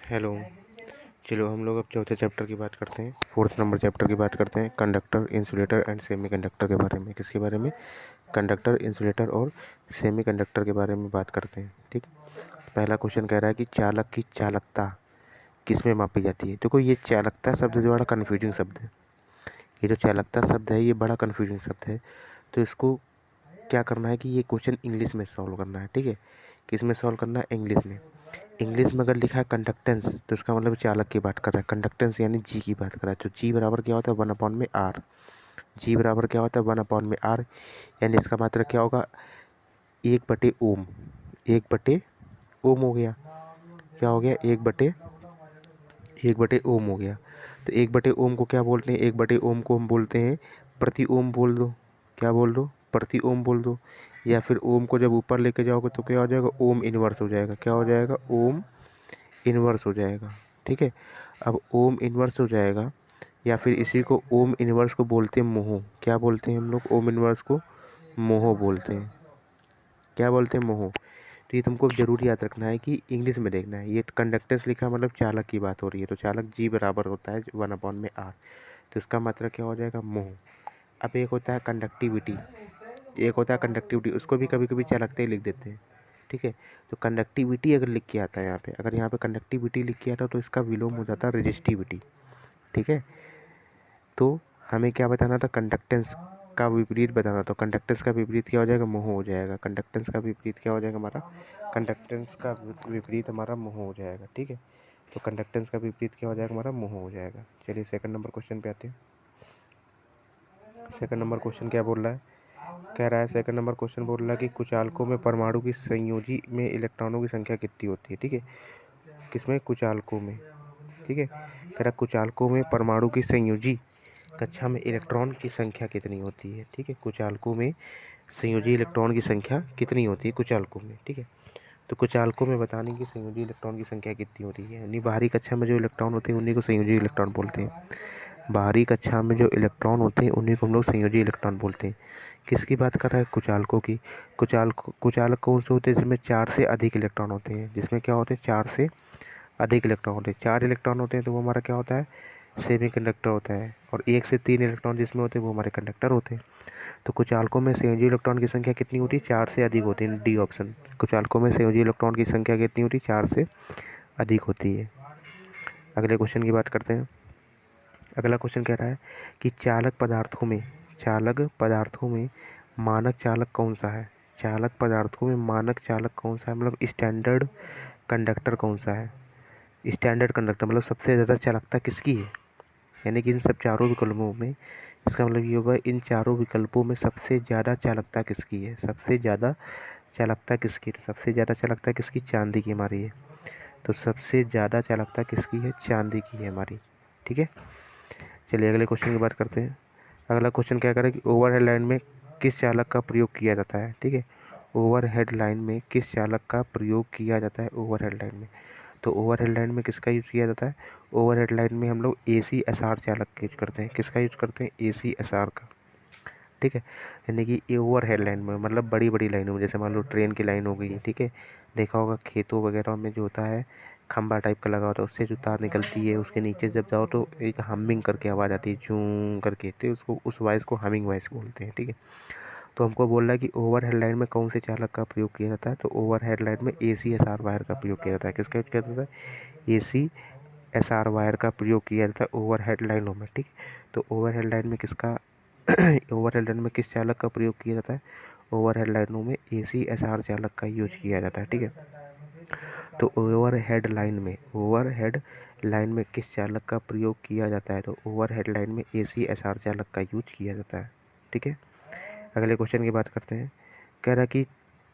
Hello. चलो हम लोग अब चौथे चैप्टर की बात करते हैं, फोर्थ नंबर चैप्टर की बात करते हैं, कंडक्टर, इंसुलेटर एंड सेमीकंडक्टर के बारे में। किसके बारे में? कंडक्टर, इंसुलेटर और सेमीकंडक्टर के बारे में बात करते हैं। ठीक। पहला क्वेश्चन कह रहा है कि चालक की चालकता किस में मापी जाती है। देखो ये चालकता शब्द जो बड़ा कन्फ्यूजिंग शब्द है। ये जो चालकता शब्द है ये बड़ा कन्फ्यूजिंग शब्द है। तो इसको क्या करना है कि ये क्वेश्चन इंग्लिश में सॉल्व करना है। ठीक है, किस में सॉल्व करना है? इंग्लिश में। इंग्लिश में अगर लिखा है कंडक्टेंस तो इसका मतलब चालक की बात कर रहा है। कंडक्टेंस यानी जी की बात कर रहा है। तो जी बराबर क्या होता है? 1/r। जी बराबर क्या होता है? 1/r। यानी इसका मात्रा क्या होगा? 1/ओम। 1/ओम हो गया। क्या हो गया? 1/ओम हो गया। तो 1/ओम को क्या बोलते हैं? 1/ओम को हम बोलते हैं प्रति ओम। बोल दो, क्या बोल दो? प्रति ओम बोल दो। या फिर ओम को जब ऊपर लेके जाओगे तो क्या हो जाएगा? ओम इनवर्स हो जाएगा। क्या हो जाएगा? ओम इन्वर्स हो जाएगा। ठीक है, अब ओम इन्वर्स हो जाएगा या फिर इसी को ओम इन्वर्स को बोलते हैं मोह। क्या बोलते हैं हम लोग? ओम इन्वर्स को मोह बोलते हैं। क्या बोलते हैं? मोह। तो ये तुमको जरूर याद रखना है कि इंग्लिश में देखना है। ये कंडक्टेंस लिखा मतलब चालक की बात हो रही है। तो चालक जी बराबर होता है 1/r। तो इसका मतलब क्या हो जाएगा? मोह। अब एक होता है कंडक्टिविटी, उसको भी कभी कभी चालकता ही लिख देते हैं। ठीक है, तो कंडक्टिविटी अगर लिख के आता है यहाँ पे, अगर यहाँ पे कंडक्टिविटी लिख के आता तो इसका विलोम हो जाता है रेजिस्टिविटी। ठीक है, तो हमें क्या बताना था? कंडक्टेंस का विपरीत बताना। तो कंडक्टेंस का विपरीत क्या हो जाएगा? मोह हो जाएगा। कंडक्टेंस का विपरीत क्या हो जाएगा हमारा? कंडक्टेंस का विपरीत हमारा मोह हो जाएगा। ठीक है, तो कंडक्टेंस का विपरीत क्या हो जाएगा हमारा? मोह हो जाएगा। चलिए सेकंड नंबर क्वेश्चन पे आते हैं। सेकंड नंबर क्वेश्चन क्या बोल रहा है? कह रहा है सेकंड नंबर क्वेश्चन बोल रहा है कि कुचालकों में परमाणु की संयोजी में इलेक्ट्रॉनों की संख्या कितनी होती है। ठीक है, किसमें? कुचालकों में। ठीक है, कह रहा कुचालकों में परमाणु की संयोजी कक्षा में इलेक्ट्रॉन की संख्या कितनी होती है। ठीक है, कुचालकों में संयोजी इलेक्ट्रॉन की संख्या कितनी होती है कुचालकों में। ठीक है, तो कुचालकों में बताने की संयोजी इलेक्ट्रॉन की संख्या कितनी होती है। यानी बाहरी कक्षा में जो इलेक्ट्रॉन होते हैं उन्हीं को संयोजी इलेक्ट्रॉन बोलते हैं। बाहरी कक्षा में जो इलेक्ट्रॉन होते हैं उन्हीं को हम लोग संयोजी इलेक्ट्रॉन बोलते हैं। किसकी बात कर रहा है? कुचालकों की। कुचालक कौन से होते हैं? जिसमें 4 से अधिक इलेक्ट्रॉन होते हैं। जिसमें क्या होते हैं? 4 से अधिक इलेक्ट्रॉन होते हैं। 4 इलेक्ट्रॉन होते हैं तो वो हमारा क्या होता है? सेमी कंडक्टर होता है। और 1 से 3 इलेक्ट्रॉन जिसमें होते हैं वो हमारे कंडक्टर होते हैं। तो कुचालकों में संयोजी इलेक्ट्रॉन की संख्या कितनी होती है? 4 से अधिक होती है। D option. कुचालकों में संयोजी इलेक्ट्रॉन की संख्या कितनी होती है? 4 से अधिक होती है। अगले क्वेश्चन की बात करते हैं। अगला क्वेश्चन कह रहा है कि चालक पदार्थों में मानक चालक कौन सा है। चालक पदार्थों में मानक चालक कौन सा है? मतलब स्टैंडर्ड कंडक्टर कौन सा है? स्टैंडर्ड कंडक्टर मतलब सबसे ज़्यादा चालकता किसकी है। यानी कि इन सब चारों विकल्पों में, इसका मतलब ये होगा इन चारों विकल्पों में सबसे ज़्यादा चालकता किसकी है। सबसे ज़्यादा चालकता किसकी? तो सबसे ज़्यादा चालकता किसकी? चांदी की हमारी है। तो सबसे ज़्यादा चालकता किसकी है? चांदी की है हमारी। ठीक है, चलिए अगले क्वेश्चन की बात करते हैं। अगला क्वेश्चन क्या करें कि ओवरहेड लाइन में किस चालक का प्रयोग किया जाता है। ठीक है, ओवरहेड लाइन में किस चालक का प्रयोग किया जाता है? ओवरहेड लाइन में, तो ओवरहेड लाइन में किसका यूज़ किया जाता है? ओवरहेड लाइन में हम लोग ACSR चालक का यूज करते हैं। किसका यूज करते हैं? ACSR का। ठीक है, यानी कि ये ओवरहेड लाइन में मतलब बड़ी बड़ी लाइनों में, जैसे मान लो ट्रेन की लाइन हो गई। ठीक है, देखा होगा खेतों वगैरह में जो होता है खंबा टाइप का लगा होता है, उससे जो तार निकलती है उसके नीचे जब जाओ तो एक हमिंग करके आवाज़ आती है, जूं करके। तो उसको, उस वॉइस को हमिंग वॉइस बोलते हैं। ठीक है, तो हमको बोल रहा है कि ओवरहेड लाइन में कौन से चालक का प्रयोग किया जाता है। तो ओवरहेड लाइन में ACSR वायर का प्रयोग किया जाता है। किसका यूज किया जाता है? ACSR वायर का प्रयोग किया जाता है ओवरहेड लाइनों में। ठीक, तो ओवरहेड लाइन में किसका ओवरहेड लाइन में किस चालक का प्रयोग किया जाता है? ओवरहेड लाइनों में ACSR चालक का यूज किया जाता है। ठीक है, तो ओवरहेड लाइन में किस चालक का प्रयोग किया जाता है? तो ओवरहेड लाइन में ACSR चालक का यूज किया जाता है। ठीक है, अगले क्वेश्चन की बात करते हैं। कह रहा है कि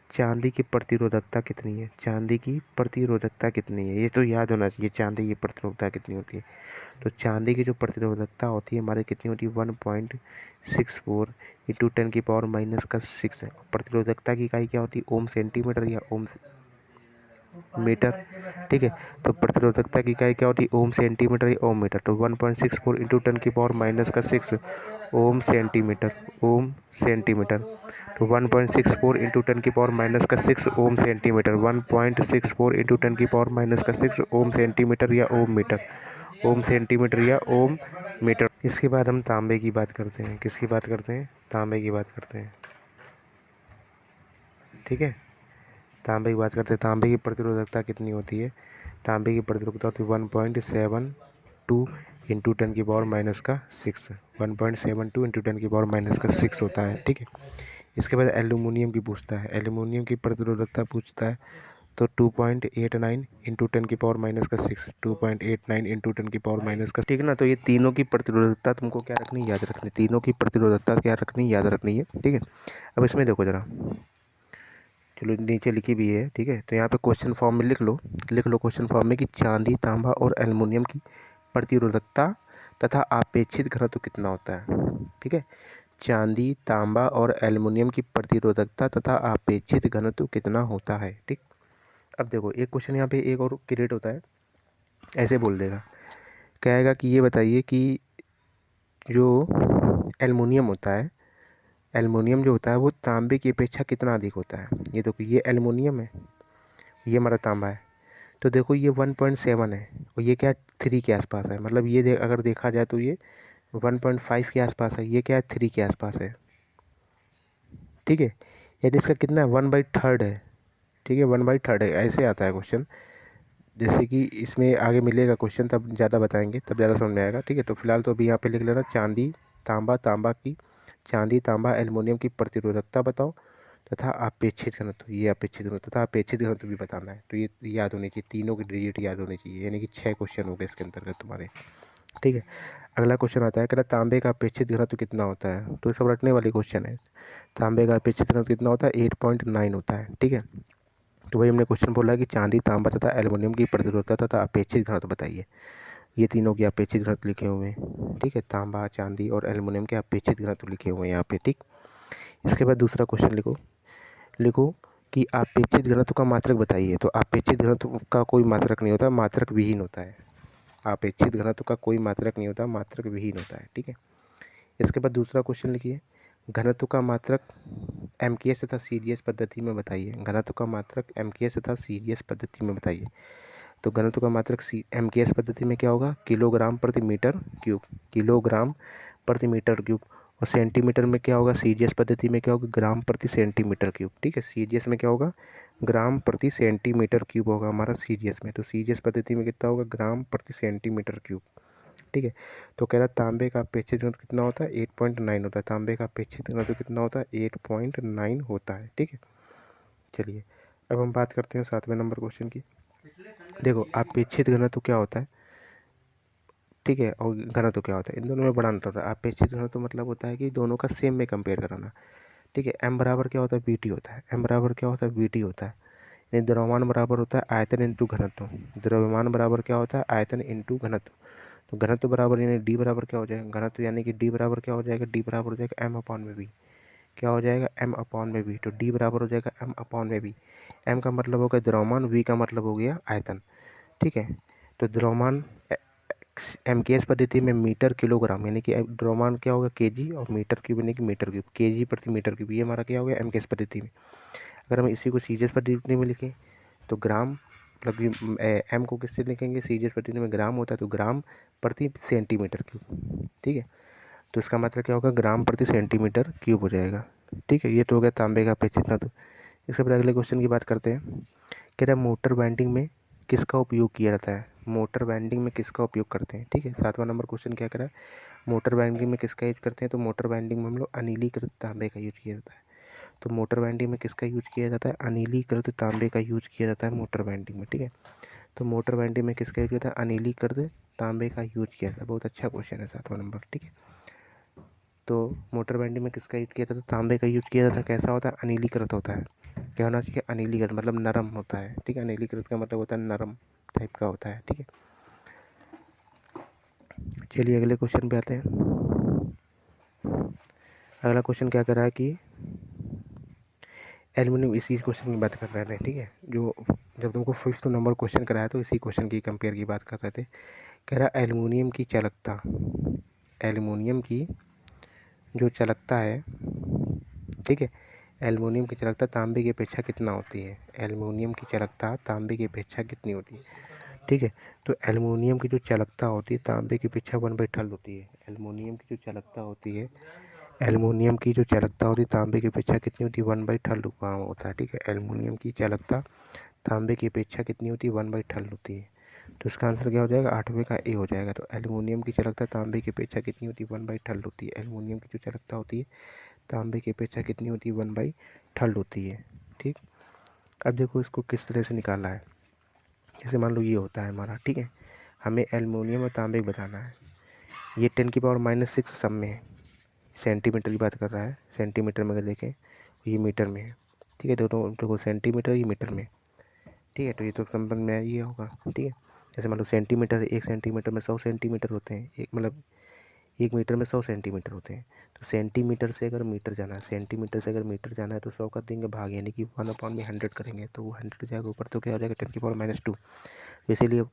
चांदी की प्रतिरोधकता कितनी है। चांदी की प्रतिरोधकता कितनी है? ये तो याद होना चाहिए, चांदी की प्रतिरोधकता कितनी होती है। तो चांदी की जो प्रतिरोधकता होती है हमारे कितनी होती है? 1.64 इंटू 10⁻⁻6 है। प्रतिरोधकता की इकाई क्या होती है? ओम सेंटीमीटर या ओम मीटर। ठीक है, तो प्रतिरोधकता की इकाई क्या होती है? ओम सेंटीमीटर या ओम मीटर। तो 1.64 इंटू 10⁻⁻6 ओम सेंटीमीटर। ओम सेंटीमीटर। तो 1.64 इंटू 10⁻⁻6 ओम सेंटीमीटर, 1.64 इंटू 10⁻⁻6 ओम सेंटीमीटर या ओम मीटर, ओम सेंटीमीटर या ओम मीटर। इसके बाद हम तांबे की बात करते हैं। किसकी बात करते हैं? तांबे की बात करते हैं। ठीक है, तांबे की बात करते हैं। तांबे की प्रतिरोधकता कितनी होती है? तांबे की प्रतिरोधकता होती है 1.72 इंटू 10⁻⁻6, 1.72 इंटू 10⁻⁻6 होता है। ठीक है, इसके बाद एल्यूमिनियम की पूछता है। एल्यूमिनियम की प्रतिरोधकता पूछता है तो 2.89 इंटू 10⁻⁻6, 2.89 इंटू 10⁻⁻6। ठीक है ना। तो ये तीनों की प्रतिरोधकता तुमको क्या रखनी, याद रखनी। तीनों की प्रतिरोधकता क्या रखनी, याद रखनी है। ठीक है, अब इसमें देखो ज़रा, चलो नीचे लिखी भी है। ठीक है, तो यहाँ पे क्वेश्चन फॉर्म में लिख लो क्वेश्चन फॉर्म में कि चांदी, तांबा और एल्युमिनियम की प्रतिरोधकता तथा अपेक्षित घनत्व कितना होता है। ठीक है, चांदी, तांबा और एल्युमिनियम की प्रतिरोधकता तथा अपेक्षित घनत्व कितना होता है। ठीक, अब देखो एक क्वेश्चन यहाँ पे एक और क्रिएट होता है, ऐसे बोल देगा, कहेगा कि ये बताइए कि जो एल्युमिनियम होता है, एल्युमिनियम जो होता है वो तांबे की अपेक्षा कितना अधिक होता है। ये देखो, ये एल्युमिनियम है, ये हमारा तांबा है। तो देखो ये 1.7 है और ये क्या है, 3 के आसपास है। मतलब ये अगर देखा जाए तो ये 1.5 के आसपास है, ये क्या है, 3 के आसपास है। ठीक है, यानी इसका कितना है, 1/3 है। ठीक है, 1/3 है, ऐसे आता है क्वेश्चन। जैसे कि इसमें आगे मिलेगा क्वेश्चन तब ज़्यादा बताएंगे, तब ज़्यादा समझ में आएगा। ठीक है, तो फिलहाल तो अभी यहाँ पे लिख लेना चांदी, चांदी, तांबा, एल्युमिनियम की प्रतिरोधकता बताओ तथा अपेक्षित घनत्व, ये अपेक्षित घनत्व तथा अपेक्षित घनत्व भी बताना है। तो ये याद होनी चाहिए, तीनों की डिजिट याद होनी चाहिए, यानी कि 6 क्वेश्चन हो गए इसके अंतर्गत तुम्हारे। ठीक है, अगला क्वेश्चन आता है, कहना तांबे का अपेक्षित घनत्व कितना होता है। तो ये सब रटने वाली क्वेश्चन है। तांबे का अपेक्षित घनत्व कितना होता है, 8.9 होता है। ठीक है, तो वही हमने क्वेश्चन बोला है कि चांदी, तांबा तथा एल्युमिनियम की प्रतिरोधकता तथा अपेक्षित घनत्व बताइए। ये तीनों के अपेक्षित घनत्व लिखे हुए हैं। ठीक है, तांबा, चांदी और एल्युमिनियम के अपेक्षित घनत्व लिखे हुए हैं यहाँ पे। ठीक, इसके बाद दूसरा क्वेश्चन लिखो कि अपेक्षित घनत्व का मात्रक बताइए। तो अपेक्षित घनत्व का कोई मात्रक नहीं होता, मात्रक विहीन होता है। अपेक्षित घनत्व का कोई मात्रक नहीं होता, मात्रक विहीन होता है। ठीक है, इसके बाद दूसरा क्वेश्चन लिखिए, घनत्व का मात्रक एमकेएस तथा सीजीएस पद्धति में बताइए। घनत्व का मात्रक एमकेएस तथा सीजीएस पद्धति में बताइए। तो घनत्व का मात्रक एमकेएस पद्धति में क्या होगा, किलोग्राम प्रति मीटर क्यूब, किलोग्राम प्रति मीटर क्यूब। और सेंटीमीटर में क्या होगा, सीजीएस पद्धति में क्या होगा, ग्राम प्रति सेंटीमीटर क्यूब। ठीक है, सीजीएस में क्या होगा, ग्राम प्रति सेंटीमीटर क्यूब होगा हमारा सीजीएस में। तो सीजीएस पद्धति में कितना होगा, ग्राम प्रति सेंटीमीटर क्यूब। ठीक है, तो कह रहा तांबे का अपेक्षित घनत्व कितना होता है, 8.9 होता है। तांबे का अपेक्षित घनत्व कितना होता है, 8.9 होता है। ठीक है, चलिए अब हम बात करते हैं 7वें नंबर क्वेश्चन की। देखो अपेक्षित घनत्व क्या होता है, ठीक है, और घनत्व क्या होता है, इन दोनों में बड़ा अंतर होता है। अपेक्षित घनत्व मतलब होता है कि दोनों का सेम में कंपेयर कराना। ठीक है, एम बराबर क्या होता है, वीटी होता है। एम बराबर क्या होता है, वीटी होता है। यानी द्रव्यमान बराबर होता है आयतन इंटू घनत्व। द्रव्यमान बराबर क्या होता है, आयतन इंटू घनत्व। तो घनत्व बराबर यानी डी बराबर क्या हो जाएगा, घनत्व यानी कि डी बराबर क्या हो जाएगा, डी बराबर हो जाएगा एम अपॉन में वी। क्या हो जाएगा, एम अपॉन में वी। तो डी बराबर हो जाएगा एम अपॉन में वी। एम का मतलब हो गया द्रव्यमान, वी का मतलब हो गया आयतन। ठीक है, तो द्रव्यमान एम के एस पद्धति में मीटर किलोग्राम, यानी कि द्रव्यमान क्या होगा, केजी, और मीटर क्यूब यानी कि मीटर क्यूब, केजी प्रति मीटर क्यूब। ये हमारा क्या हो गया एम के एस पद्धति में। अगर हम इसी को सीजीएस पद्धति में लिखें तो ग्राम, मतलब एम को किससे लिखेंगे, सीजीएस पद्धति में ग्राम होता है तो ग्राम प्रति सेंटीमीटर क्यूब। ठीक है, तो इसका मतलब क्या होगा, ग्राम प्रति सेंटीमीटर क्यूब हो जाएगा। ठीक है, ये तो हो गया तांबे का अपेक्षित घनत्व। इसके बाद अगले क्वेश्चन की बात करते हैं। कह रहा है मोटर बाइंडिंग में किसका उपयोग किया जाता है। मोटर बाइंडिंग में किसका उपयोग करते हैं। ठीक है, 7वां नंबर क्वेश्चन क्या करा है, मोटर बाइंडिंग में किसका यूज करते हैं। तो मोटर बाइंडिंग में हम लोग अनिलीकृत तांबे का यूज किया जाता है। तो मोटर बाइंडिंग में किसका यूज किया जाता है, अनिलीकृत तांबे का यूज किया जाता है मोटर बाइंडिंग में। ठीक है, तो मोटर बाइंडिंग में किसका यूज होता है, अनिलीकृत तांबे का यूज किया जाता है। बहुत अच्छा क्वेश्चन है 7वां नंबर। ठीक है, तो मोटर बाइंडिंग में किसका यूज किया जाता है, तो तांबे का यूज किया जाता है। कैसा होता है, अनिलीकृत होता है। क्या होना चाहिए, अनिलीकृत मतलब नरम होता है। ठीक है, अनिलीकृत का मतलब होता है नरम टाइप का होता है। ठीक है, चलिए अगले क्वेश्चन पे आते हैं। अगला क्वेश्चन क्या कर रहा है कि एल्युमिनियम, इसी क्वेश्चन की बात कर रहे थे। ठीक है, जो जब तुमको 5th नंबर क्वेश्चन कराया तो इसी क्वेश्चन की कंपेयर की बात कर रहे थे। कह रहा एल्युमिनियम की चालकता, एल्युमिनियम की जो चालकता है, ठीक है, एल्युमिनियम की चालकता तांबे की अपेक्षा कितना होती है? एल्युमिनियम की चालकता तांबे की अपेक्षा कितनी होती है? ठीक है, तो एल्युमिनियम की जो चालकता होती है तांबे की अपेक्षा 1/12 होती है। एल्युमिनियम की जो चालकता होती है, एल्युमिनियम की जो चालकता होती है तांबे की अपेक्षा कितनी होती है? 1/12 होता है। ठीक है, एल्युमिनियम की चालकता तांबे की अपेक्षा कितनी होती है? 1/12 होती है। तो इसका आंसर क्या हो जाएगा? 8वें का ए हो जाएगा। तो एल्युमिनियम की चालकता तांबे की अपेक्षा कितनी होती है? 1/12 होती है। एल्युमिनियम की जो चालकता होती है तांबे की अपेक्षा कितनी होती है? 1/12 होती है। ठीक, अब देखो इसको किस तरह से निकाला है। जैसे मान लो ये होता है हमारा, ठीक है, हमें एल्युमिनियम और तांबे को बताना है। ये 10⁻⁻6 सब में है, सेंटीमीटर की बात कर रहा है। सेंटीमीटर में अगर देखें ये मीटर में है। ठीक है, दोनों देखो सेंटीमीटर ये मीटर में। ठीक है, तो ये तो समझ में ये होगा। ठीक है, जैसे मान लो सेंटीमीटर, 1 सेंटीमीटर में 100 सेंटीमीटर होते हैं। एक मतलब 1 मीटर में 100 सेंटीमीटर होते हैं। तो सेंटीमीटर से अगर मीटर जाना है, सेंटीमीटर से अगर मीटर जाना है तो 100 कर देंगे भाग, यानी कि 1/100 करेंगे तो वो 100 जाएगा ऊपर, तो क्या हो जाएगा? 10⁻²। इसीलिए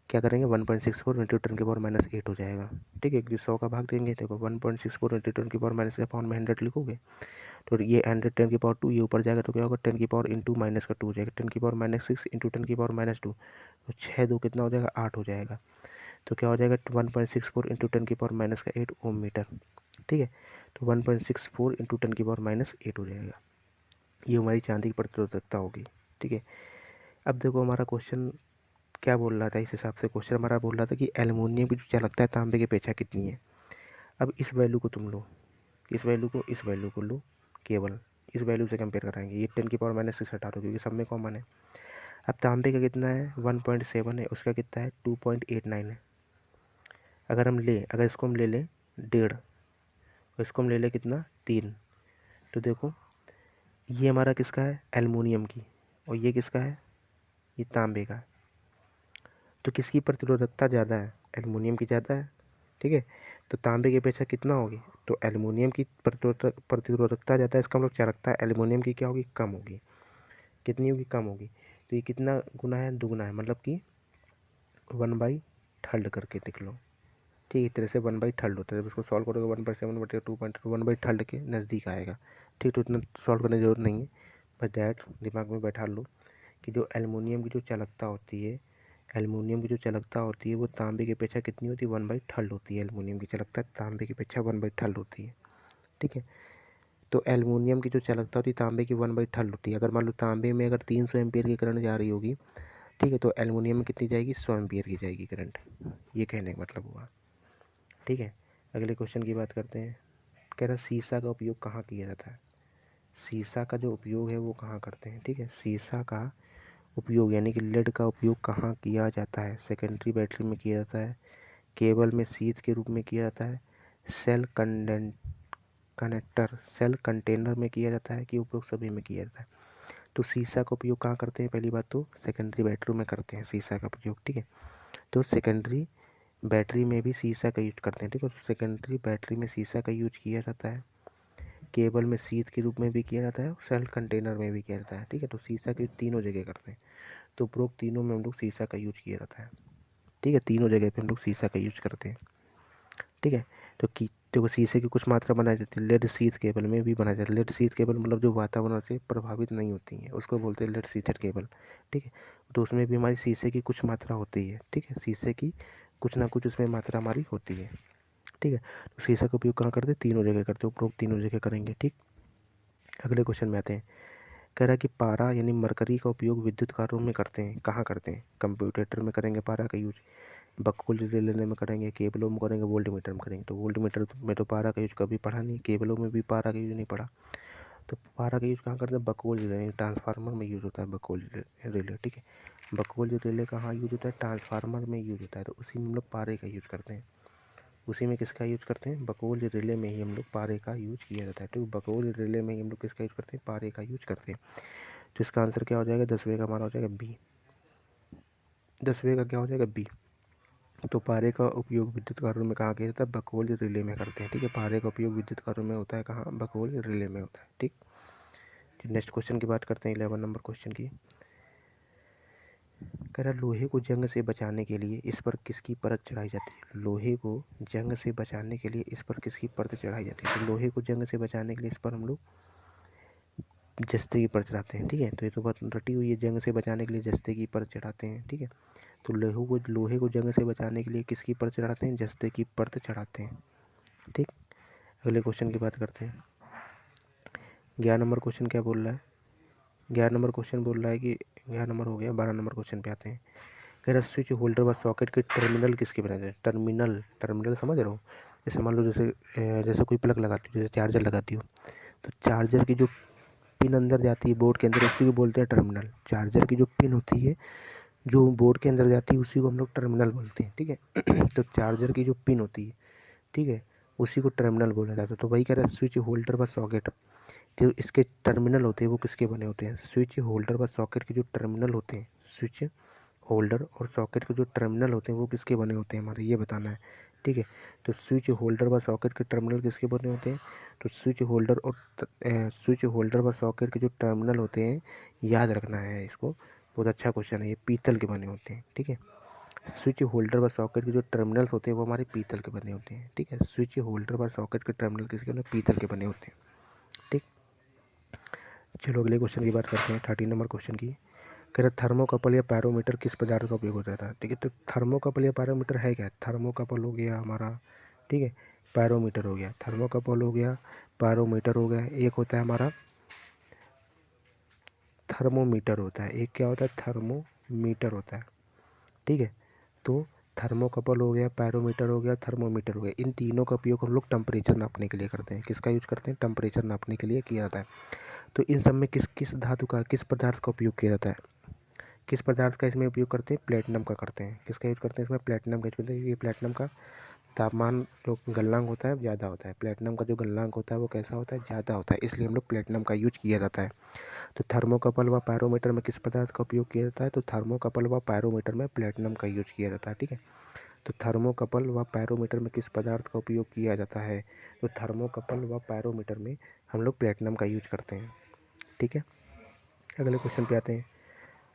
क्या करेंगे? 1.64 इंटू 10⁻8 हो जाएगा। ठीक है, क्योंकि 100 का भाग देंगे। देखो 1.64 इंटू 10⁻⁻, में 100 लिखोगे तो ये 100 10⁻2 ये ऊपर जाएगा तो क्या होगा? 10 इंटू माइनस का 2 हो जाएगा। 10⁻6 इंटू 10⁻2, तो 6 2 कितना हो जाएगा? 8 हो जाएगा। तो क्या हो जाएगा? 1.64 इंटू 10⁻8 ओम मीटर। ठीक है, तो 1.64 इंटू 10⁻8 हो जाएगा। ये हमारी चांदी की प्रतिरोधकता होगी। ठीक है, अब देखो हमारा क्वेश्चन क्या बोल रहा था। इस हिसाब से क्वेश्चन हमारा बोल रहा था कि एल्युमिनियम की जो चालकता है तांबे की अपेक्षा कितनी है। अब इस वैल्यू को तुम लो, इस वैल्यू को लो, केवल इस वैल्यू से कंपेयर कराएंगे। ये 10⁻6 हटा दो क्योंकि सब में कॉमन है। अब तांबे का कितना है? 1.7 है, उसका कितना है? 2.89 है। अगर इसको हम ले लें 1.5, और इसको हम ले लें कितना? 3, तो देखो ये हमारा किसका है? एल्युमिनियम की, और ये किसका है? ये तांबे का। तो किसकी प्रतिरोधकता ज़्यादा है? एल्युमिनियम की ज़्यादा है। ठीक है, तो तांबे की अपेक्षा कितना होगी? तो एल्युमिनियम की प्रतिरोधकता ज़्यादा है, इसका मतलब चालकता एल्युमिनियम की क्या होगी? कम होगी। कितनी होगी? कम होगी। तो ये कितना गुना है? दुगुना है, मतलब कि 1/3 करके लिख लो। ठीक, इस तरह से 1/3 होता है। जब इसको सॉल्व करोगे 1/7/2 1/3 के नज़दीक आएगा। ठीक, तो इतना सॉल्व करने की ज़रूरत नहीं है, बस डायरेक्ट दिमाग में बैठा लो कि जो एल्युमिनियम की जो चालकता होती है, एल्युमिनियम की जो चालकता होती है वो तांबे की अपेक्षा कितनी होती है? 1/3 होती है। एल्युमिनियम की चालकता तांबे की अपेक्षा 1/3 होती है। ठीक है, तो एल्युमिनियम की जो चालकता होती है तांबे की 1/3 होती है। अगर मान लो तांबे में अगर 300 एम्पियर की करंट जा रही होगी, ठीक है, तो एल्युमिनियम में कितनी जाएगी? 100 एम्पियर की जाएगी करंट। ये कहने का मतलब हुआ। ठीक है, अगले क्वेश्चन की बात करते हैं। कह रहा शीशा का उपयोग कहाँ किया जाता है? शीशा का जो उपयोग है वो कहाँ करते हैं? ठीक है, शीशा का उपयोग यानी कि लेड का उपयोग कहाँ किया जाता है? सेकेंडरी बैटरी में किया जाता है, केबल में शीथ के रूप में किया जाता है, सेल कंटेनर में किया जाता है, कि उपयोग सभी में किया जाता है? तो शीशा का उपयोग कहाँ करते हैं? पहली बात तो सेकेंडरी बैटरी में करते हैं शीशा का उपयोग। ठीक है, तो सेकेंडरी बैटरी में भी शीशा का यूज करते हैं। ठीक है, तो सेकेंडरी बैटरी में शीशा का यूज किया जाता है, केबल में शीथ के रूप में भी किया जाता है, सेल कंटेनर में भी किया जाता है। ठीक है, तो शीशा के तीनों जगह करते हैं। तो उपरोक्त तीनों में हम लोग शीशा का यूज किया जाता है। ठीक है, तीनों जगह पे हम लोग शीशा का यूज करते हैं। ठीक है, तो देखो शीशे की कुछ मात्रा बनाई जाती है, लेड शीथ केबल में भी बनाई जाती है। लेड शीथ केबल मतलब जो वातावरण से प्रभावित नहीं होती हैं उसको बोलते हैं लेड शीथेड केबल। ठीक है, तो उसमें भी हमारी शीशे की कुछ मात्रा होती है। ठीक है, शीशे की कुछ ना कुछ उसमें मात्रा हमारी होती है। ठीक है, तो शीशा का उपयोग कहाँ करते हैं? तीनों जगह करते हैं, उपरोक्त तीनों जगह करेंगे। ठीक, अगले क्वेश्चन में आते हैं। कह रहा है कि पारा यानी मरकरी का उपयोग विद्युत कार्यों में करते हैं, कहाँ करते हैं? कंप्यूटर में करेंगे पारा का यूज, बककुल रिले में करेंगे, केबलों में करेंगे, वोल्ट मीटर में करेंगे। तो वोल्ट मीटर में तो पारा का यूज कभी पढ़ा नहीं, केबलों में भी पारा का यूज नहीं पढ़ा। तो पारा का यूज कहाँ करते हैं? बककुल रिले, ट्रांसफार्मर में यूज होता है बककुल रिले। ठीक है, बककुल रिले कहाँ यूज होता है? ट्रांसफार्मर में यूज होता है, तो उसी में हम लोग पारे का यूज करते हैं। उसी में किसका यूज करते हैं? बकौल रिले में ही हम लोग पारे का यूज किया जाता है। तो बकौल रिले में ही हम लोग किसका यूज करते हैं? पारे का यूज करते हैं। तो इसका आंसर क्या हो जाएगा? 10वें का हमारा हो जाएगा बी। 10वें का क्या हो जाएगा? बी। तो पारे का उपयोग विद्युत कार्यों में कहाँ किया जाता है? बकौल रिले में करते हैं। ठीक है, पारे का उपयोग विद्युत कार्यों में होता है कहाँ? बकौल रिले में होता है। ठीक, नेक्स्ट क्वेश्चन की बात करते हैं, 11 नंबर क्वेश्चन की। कह रहा लोहे को जंग से बचाने के लिए इस पर किसकी परत चढ़ाई जाती है? लोहे को जंग से बचाने के लिए इस पर किसकी परत चढ़ाई जाती है? तो लोहे को जंग से बचाने के लिए इस पर हम लोग जस्ते की परत चढ़ाते हैं, ठीक है। तो ये तो बात रटी हुई है, जंग से बचाने के लिए जस्ते की परत चढ़ाते हैं, ठीक है। तो लोहे को जंग से बचाने के लिए किसकी परत चढ़ाते हैं? जस्ते की परत चढ़ाते हैं, ठीक। अगले क्वेश्चन की बात करते हैं। 11 नंबर क्वेश्चन क्या बोल रहा है? 11 नंबर क्वेश्चन बोल रहा है कि 11 नंबर हो गया, 12 नंबर क्वेश्चन पे आते हैं। कह रहा स्विच होल्डर व सॉकेट के टर्मिनल किसके बनाते हैं? टर्मिनल समझ रहे हो? जैसे मान लो जैसे कोई प्लग लगाती हो, जैसे चार्जर लगाती हो, तो चार्जर की जो पिन अंदर जाती है बोर्ड के अंदर, उसी को बोलते हैं टर्मिनल। चार्जर की जो पिन होती है जो बोर्ड के अंदर जाती है, उसी को हम लोग टर्मिनल बोलते हैं, ठीक है। तो चार्जर की जो पिन होती है, ठीक है, उसी को टर्मिनल बोला जाता है। तो वही कह रहा है स्विच होल्डर व सॉकेट जो इसके टर्मिनल होते हैं वो किसके बने होते हैं? स्विच होल्डर व सॉकेट के जो टर्मिनल होते हैं, स्विच होल्डर और सॉकेट के जो टर्मिनल होते हैं वो किसके बने होते हैं, हमारे ये बताना है, ठीक है। तो स्विच होल्डर व सॉकेट के टर्मिनल किसके बने होते हैं? तो स्विच होल्डर व सॉकेट के जो टर्मिनल होते हैं, याद रखना है इसको, बहुत अच्छा क्वेश्चन है ये, पीतल के बने होते हैं, ठीक है। स्विच होल्डर व सॉकेट के जो टर्मिनल्स होते हैं वो हमारे पीतल के बने होते हैं, ठीक है। स्विच होल्डर व सॉकेट के टर्मिनल किसके बने? पीतल के बने होते हैं, ठीक। चलो अगले क्वेश्चन की बात करते हैं, 13 नंबर क्वेश्चन की। कह रहे थर्मोकपल या पैरोमीटर किस पदार्थ का उपयोग होता है? ठीक है, तो थर्मोकपल या पैरोमीटर है क्या? थर्मोकपल हो गया हमारा, ठीक है, पैरोमीटर हो गया। थर्मोकपल हो गया, पैरोमीटर हो गया, एक होता है हमारा थर्मोमीटर होता है, एक क्या होता है? थर्मोमीटर होता है, ठीक है। तो थर्मोकपल हो गया, पैरोमीटर हो गया, थर्मोमीटर हो गया, इन तीनों का उपयोग हम लोग टेम्परेचर नापने के लिए करते हैं। किसका यूज करते हैं? टेम्परेचर नापने के लिए किया जाता है। तो इन सब में किस किस धातु का, किस पदार्थ का उपयोग किया जाता है? किस पदार्थ का इसमें उपयोग करते हैं? प्लेटिनम का करते हैं। किसका यूज करते हैं इसमें? प्लेटिनम का यूज करते हैं। ये प्लेटिनम का तापमान जो गलनांक होता है ज़्यादा होता है। प्लेटिनम का जो गलनांक होता है वो कैसा होता है? ज़्यादा होता है, इसलिए हम लोग प्लेटिनम का यूज किया जाता है। तो थर्मोकपल व पैरोमीटर में किस पदार्थ का उपयोग किया जाता है? तो थर्मोकपल व पैरोमीटर में प्लेटिनम का यूज किया जाता है, ठीक है। तो थर्मोकपल व पैरोमीटर में किस पदार्थ का उपयोग किया जाता है? तो थर्मोकपल व पैरोमीटर में हम लोग प्लेटिनम का यूज करते हैं, ठीक है। अगले क्वेश्चन पे आते हैं।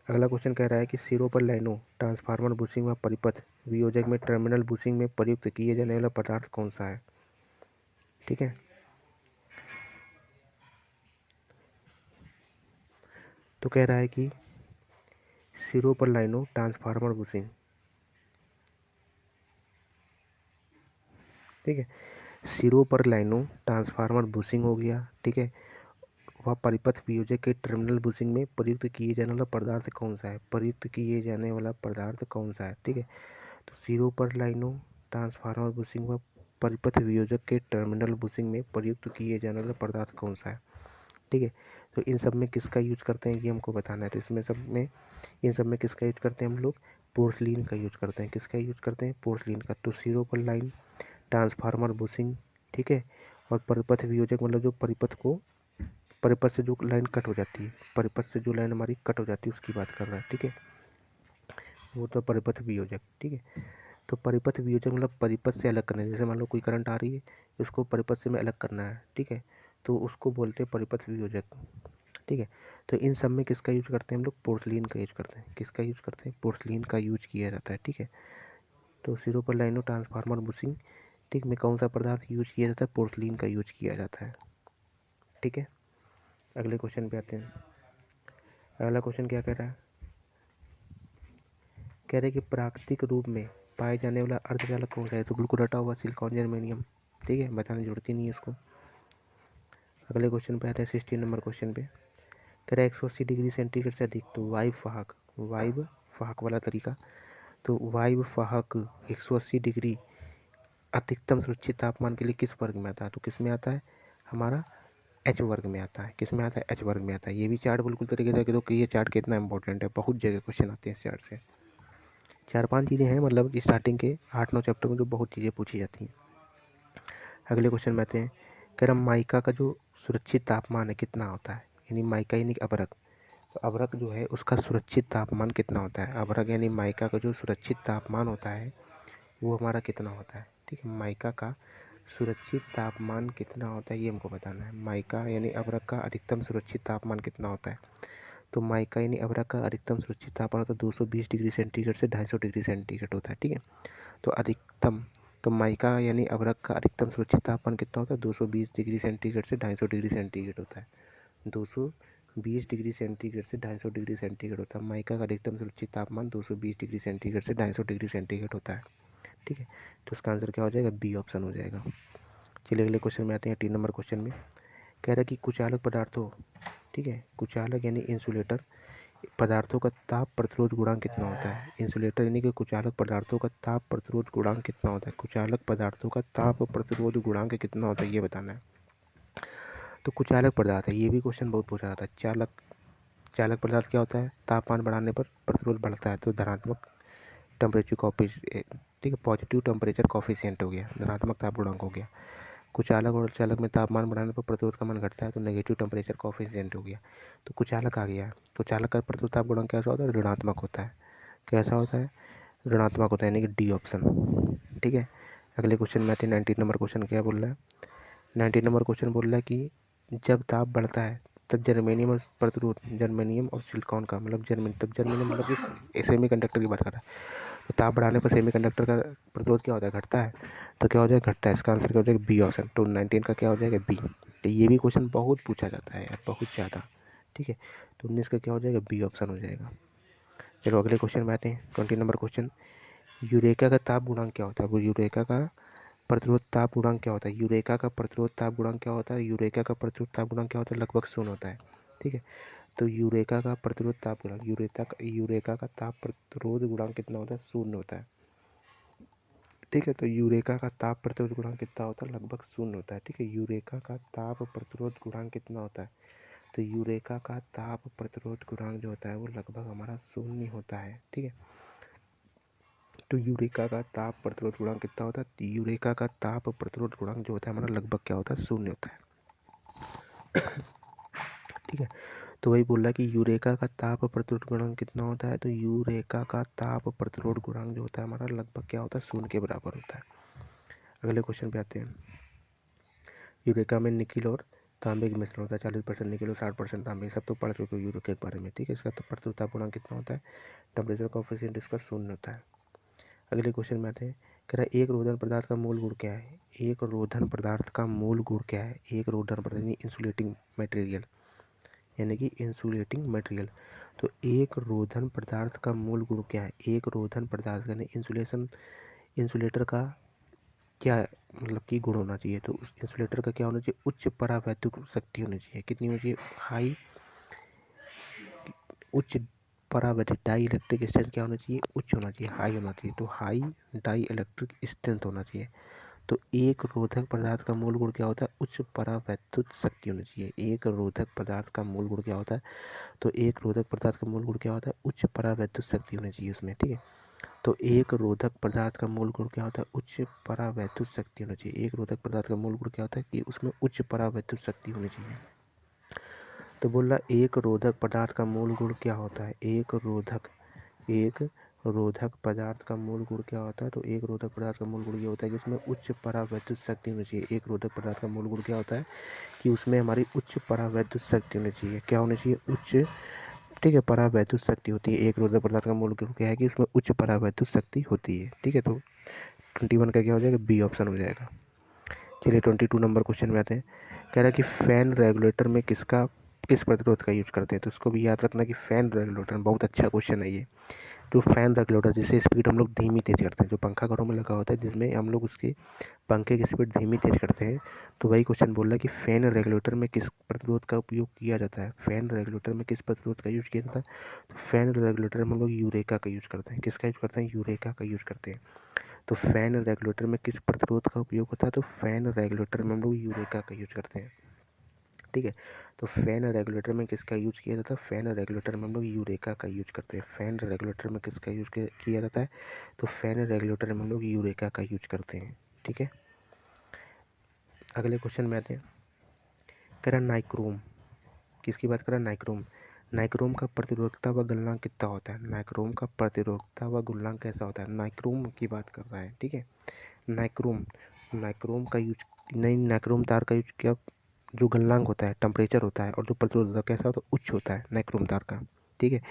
अगला क्वेश्चन कह रहा है कि सिरों पर लाइनों, ट्रांसफार्मर बुशिंग व परिपथ वियोजक में टर्मिनल बुशिंग में प्रयुक्त किए जाने वाला पदार्थ कौन सा है? ठीक है, तो कह रहा है कि सिरों पर लाइनों, ट्रांसफार्मर बुशिंग, ठीक है, सिरों पर लाइनों, ट्रांसफार्मर बुशिंग हो गया, ठीक है। वह परिपथ वियोजक के टर्मिनल बुशिंग में प्रयुक्त किए जाने वाला पदार्थ कौन सा है? प्रयुक्त किए जाने वाला पदार्थ कौन सा है, ठीक है। तो सिरों पर लाइनों, ट्रांसफार्मर बुशिंग व परिपथ वियोजक के टर्मिनल बुशिंग में प्रयुक्त किए जाने वाला पदार्थ कौन सा है, ठीक है। तो इन सब में किसका यूज करते हैं ये हमको बताना है। तो इसमें सब में, इन सब में किसका यूज करते हैं हम लोग? पोर्सलिन का यूज करते हैं। किसका यूज करते हैं? पोर्सलिन का। तो सिरों पर लाइन, ट्रांसफार्मर बुशिंग, ठीक है, और परिपथ वियोजक मतलब जो परिपथ को, परिपथ से जो लाइन कट हो जाती है, परिपथ से जो लाइन हमारी कट हो जाती है उसकी बात कर रहा है, ठीक है, वो तो परिपथ वियोजक, ठीक है। तो परिपथ वियोजक मतलब परिपथ से अलग करना है। जैसे मान लो कोई करंट आ रही है, इसको परिपथ से में अलग करना है, ठीक है, तो उसको बोलते हैं परिपथ वियोजक, ठीक है। तो इन सब में किसका यूज करते हैं हम लोग? पोर्सलिन का यूज करते हैं। किसका यूज करते हैं? पोर्सलिन का यूज किया जाता है, ठीक है। तो सिरों पर लाइनों, ट्रांसफार्मर बुशिंग, ठीक, में कौन सा पदार्थ यूज किया जाता है? पोर्सलिन का यूज किया जाता है, ठीक है। अगले क्वेश्चन पे आते हैं। अगला क्वेश्चन क्या कह रहा है? कह रहे कि प्राकृतिक रूप में पाए जाने वाला अर्धचालक कौन सा है? तो बिल्कुल रटा हुआ सिलिकॉन, जर्मेनियम, ठीक है, बताने की जरूरत ही नहीं है इसको। अगले क्वेश्चन पे आते हैं, 16 नंबर क्वेश्चन पे। कह रहा है 180 डिग्री सेंटीग्रेड से अधिक तो वायु वाहक वाला तरीका, तो वायु वाहक 180 डिग्री अधिकतम सुरक्षित तापमान के लिए किस वर्ग में आता है? तो किस में आता है? हमारा एच वर्ग में आता है। किस में आता है? एच वर्ग में आता है। ये भी चार्ट बिल्कुल तरीके से दो कि ये चार्ट कितना इंपॉर्टेंट है, बहुत जगह क्वेश्चन आते हैं इस चार्ट से। 4-5 चीज़ें हैं, मतलब स्टार्टिंग के 8-9 चैप्टर में जो बहुत चीज़ें पूछी जाती हैं। अगले क्वेश्चन में आते हैं। कह रहा माइका का जो सुरक्षित तापमान है कितना होता है? यानी माइका यानी अभ्रक, तो अभ्रक जो है उसका सुरक्षित तापमान कितना होता है? अभ्रक यानी माइका का जो सुरक्षित तापमान होता है वो हमारा कितना होता है, ठीक है। माइका का सुरक्षित तापमान कितना होता है ये हमको बताना है। माइका यानी अभ्रक का अधिकतम सुरक्षित तापमान कितना होता है? तो माइका यानी अभ्रक का अधिकतम सुरक्षित तापमान होता है 220 डिग्री सेंटीग्रेड से 250 डिग्री सेंटीग्रेड होता है, ठीक है। तो अधिकतम, तो माइका यानी अभ्रक का अधिकतम सुरक्षित तापमान कितना होता है? 220 डिग्री सेंटीग्रेड से 250 डिग्री सेंटीग्रेड होता है। 220 20 डिग्री सेंटीग्रेड से 250 डिग्री सेंटीग्रेड होता है। माइका का अधिकतम सुरक्षित तापमान 220 डिग्री सेंटीग्रेड से 250 डिग्री सेंटीग्रेड होता है। ठीक है, तो इसका आंसर क्या हो जाएगा? बी ऑप्शन हो जाएगा। चलिए अगले क्वेश्चन में आते हैं। 3 नंबर क्वेश्चन में कह रहा है कि कुचालक पदार्थों, ठीक है, कुचालक यानी इंसुलेटर पदार्थों का ताप प्रतिरोध गुणांक कितना होता है? इंसुलेटर यानी कि कुचालक पदार्थों का ताप प्रतिरोध गुणांक कितना होता है? कुचालक पदार्थों का ताप प्रतिरोध गुणांक कितना होता है, ये बताना है। तो कुचालक पदार्थ है, ये भी क्वेश्चन बहुत पूछा जाता है। चालक पदार्थ क्या होता है? तापमान बढ़ाने पर प्रतिरोध बढ़ता है, तो धनात्मक टेम्परेचर कॉफिशिएंट, ठीक है, पॉजिटिव टेम्परेचर कॉफिशिएंट हो गया, धनात्मक ताप गुणांक हो गया। कुचालक और चालक में तापमान बढ़ाने पर प्रतिरोध का मान घटता है, तो नेगेटिव टेम्परेचर कॉफिशिएंट हो गया। तो कुचालक आ गया। कुचालक का प्रतिरोध ताप गुणांक कैसा होता है? ऋणात्मक होता है। कैसा होता है? ऋणात्मक होता है, यानी कि डी ऑप्शन। ठीक है, अगले क्वेश्चन में आते हैं। 19 नंबर क्वेश्चन क्या बोल रहा है? 19 नंबर क्वेश्चन बोल रहा है कि जब ताप बढ़ता है तब जर्मेनियम और प्रतिरोध, जर्मेनियम और सिलिकॉन का मतलब जर्मेनियम मतलब इस सेमी कंडक्टर की बात कर रहा है। तो ताप बढ़ाने पर सेमी कंडक्टर का प्रतिरोध क्या होता है? घटता है। तो क्या हो जाएगा? घटता है। इसका आंसर क्या हो जाएगा? B option. तो 19 का क्या हो जाएगा? बी। तो ये भी क्वेश्चन बहुत पूछा जाता है यार, बहुत ज़्यादा। ठीक है, तो 19 का क्या हो जाएगा? बी ऑप्शन हो जाएगा। चलो अगले क्वेश्चन में आते हैं। 20 नंबर क्वेश्चन, यूरेका का ताप गुणांक क्या होता है? वो यूरेका का प्रतिरोध ताप गुणांक क्या होता है? यूरेका का प्रतिरोध ताप गुणांक क्या होता है? यूरेका का प्रतिरोध ताप गुणांक क्या होता है? लगभग 0 होता है। ठीक है, तो यूरेका का प्रतिरोध ताप गुणांक, यूरेका का ताप प्रतिरोध गुणांक कितना होता है? 0 होता है। ठीक है, तो यूरेका का ताप प्रतिरोध गुणांक कितना होता है? लगभग 0 होता है। ठीक है, यूरेका का ताप प्रतिरोध गुणांक कितना होता है? तो यूरेका का ताप प्रतिरोध गुणांक जो होता है वो लगभग हमारा 0 होता है। ठीक है, तो यूरेका का ताप प्रतिरोध गुणांक कितना होता है? यूरेका का ताप प्रतिरोध गुणांक जो होता है हमारा लगभग क्या होता है? 0 होता है। ठीक है, तो वही बोल रहा है कि यूरेका का ताप प्रतिरोध गुणांक कितना होता है? तो यूरेका का ताप प्रतिरोध गुणांक जो होता है हमारा लगभग क्या होता है? 0 के बराबर होता है। अगले क्वेश्चन पे आते हैं। यूरेका में निकिल और तांबे का मिश्रण होता है। 40% निकिल और 60% तांबे, सब तो पढ़ चुके हो यूरेका के बारे में। ठीक है, इसका प्रतिरोध ताप गुणांक कितना होता है? टेम्परेचर कॉफिशिएंट इसका 0 होता है। अगले क्वेश्चन में आते हैं। कह रहा है एक रोधन पदार्थ का मूल गुण क्या है? एक रोधन पदार्थ का मूल गुण क्या है? एक रोधन पदार्थ यानी इंसुलेटिंग मटेरियल, यानी कि इंसुलेटिंग मटेरियल। तो एक रोधन पदार्थ का मूल गुण क्या है? एक रोधन पदार्थ यानी इंसुलेटर का क्या मतलब कि गुण होना चाहिए? तो उस इंसुलेटर का क्या होना चाहिए? उच्च परावैद्युत शक्ति होनी चाहिए। कितनी होनी चाहिए? उच्च परावैद्युत डाई इलेक्ट्रिक स्ट्रेंथ क्या होना चाहिए? उच्च होना चाहिए, हाई होना चाहिए। तो हाई डाई इलेक्ट्रिक स्ट्रेंथ होना चाहिए। तो एक रोधक पदार्थ का मूल गुण क्या होता है? उच्च परावैद्युत शक्ति होनी चाहिए। एक रोधक पदार्थ का मूल गुण क्या होता है? तो एक रोधक पदार्थ का मूल गुण क्या होता है? उच्च परावैद्युत शक्ति होनी चाहिए उसमें। ठीक है, तो एक रोधक पदार्थ का मूल गुण क्या होता है? उच्च परावैद्युत शक्ति होनी चाहिए। एक रोधक पदार्थ का मूल गुण क्या होता है? कि उसमें उच्च परावैद्युत शक्ति होनी चाहिए। तो बोल रहा एक रोधक पदार्थ का मूल गुण क्या होता है? एक रोधक पदार्थ का मूल गुण क्या होता है? तो एक रोधक पदार्थ का मूल गुण ये होता है कि इसमें उच्च परावैद्युत शक्ति होनी चाहिए। एक रोधक पदार्थ का मूल गुण क्या होता है? कि उसमें हमारी उच्च परावैद्युत शक्ति होनी चाहिए। क्या होनी चाहिए? उच्च, ठीक है, परावैद्युत शक्ति होती है। एक रोधक पदार्थ का मूल गुण क्या है? कि इसमें उच्च परावैद्युत शक्ति होती है। ठीक है, तो 21 का क्या हो जाएगा? बी ऑप्शन हो जाएगा। चलिए 22 नंबर क्वेश्चन में आते हैं। कह रहा है कि फैन रेगुलेटर में किस प्रतिरोध का यूज करते हैं? तो इसको भी याद रखना कि फैन रेगुलेटर बहुत अच्छा क्वेश्चन है ये। जो फैन रेगुलेटर जिससे स्पीड हम लोग धीमी तेज करते हैं, जो पंखा घरों में लगा होता है जिसमें हम लोग उसके पंखे की स्पीड धीमी तेज करते हैं, तो वही क्वेश्चन बोल रहा है कि फैन रेगुलेटर में किस प्रतिरोध का उपयोग किया जाता है? फैन रेगुलेटर में किस प्रतिरोध का यूज किया जाता है? तो फैन रेगुलेटर में हम लोग यूरेका का यूज करते हैं। किसका यूज करते हैं? यूरेका का यूज करते हैं। तो फैन रेगुलेटर में किस प्रतिरोध का उपयोग होता है? तो फैन रेगुलेटर में हम लोग यूरेका का यूज करते हैं। ठीक है, तो फैन रेगुलेटर में किसका यूज किया जाता है? फैन रेगुलेटर में हम लोग यूरेका का यूज करते हैं। फैन रेगुलेटर में किसका यूज किया जाता है? तो फैन रेगुलेटर में हम लोग यूरेका का यूज करते हैं। ठीक है, अगले क्वेश्चन में आते हैं। कह रहा नाइक्रोम, किसकी बात कर रहा है? नाइक्रोम। नाइक्रोम का प्रतिरोधकता व गलनांक कितना होता है? नाइक्रोम का प्रतिरोधकता व गलनांक कैसा होता है? नाइक्रोम की बात कर रहा है। ठीक है, नाइक्रोम का यूज, नहीं, नाइक्रोम तार का यूज क्या, जो गलनांक होता है, टेम्परेचर होता है, और जो प्रतिरोधकता कैसा होता है? उच्च होता है नाइक्रोम तार का। ठीक है,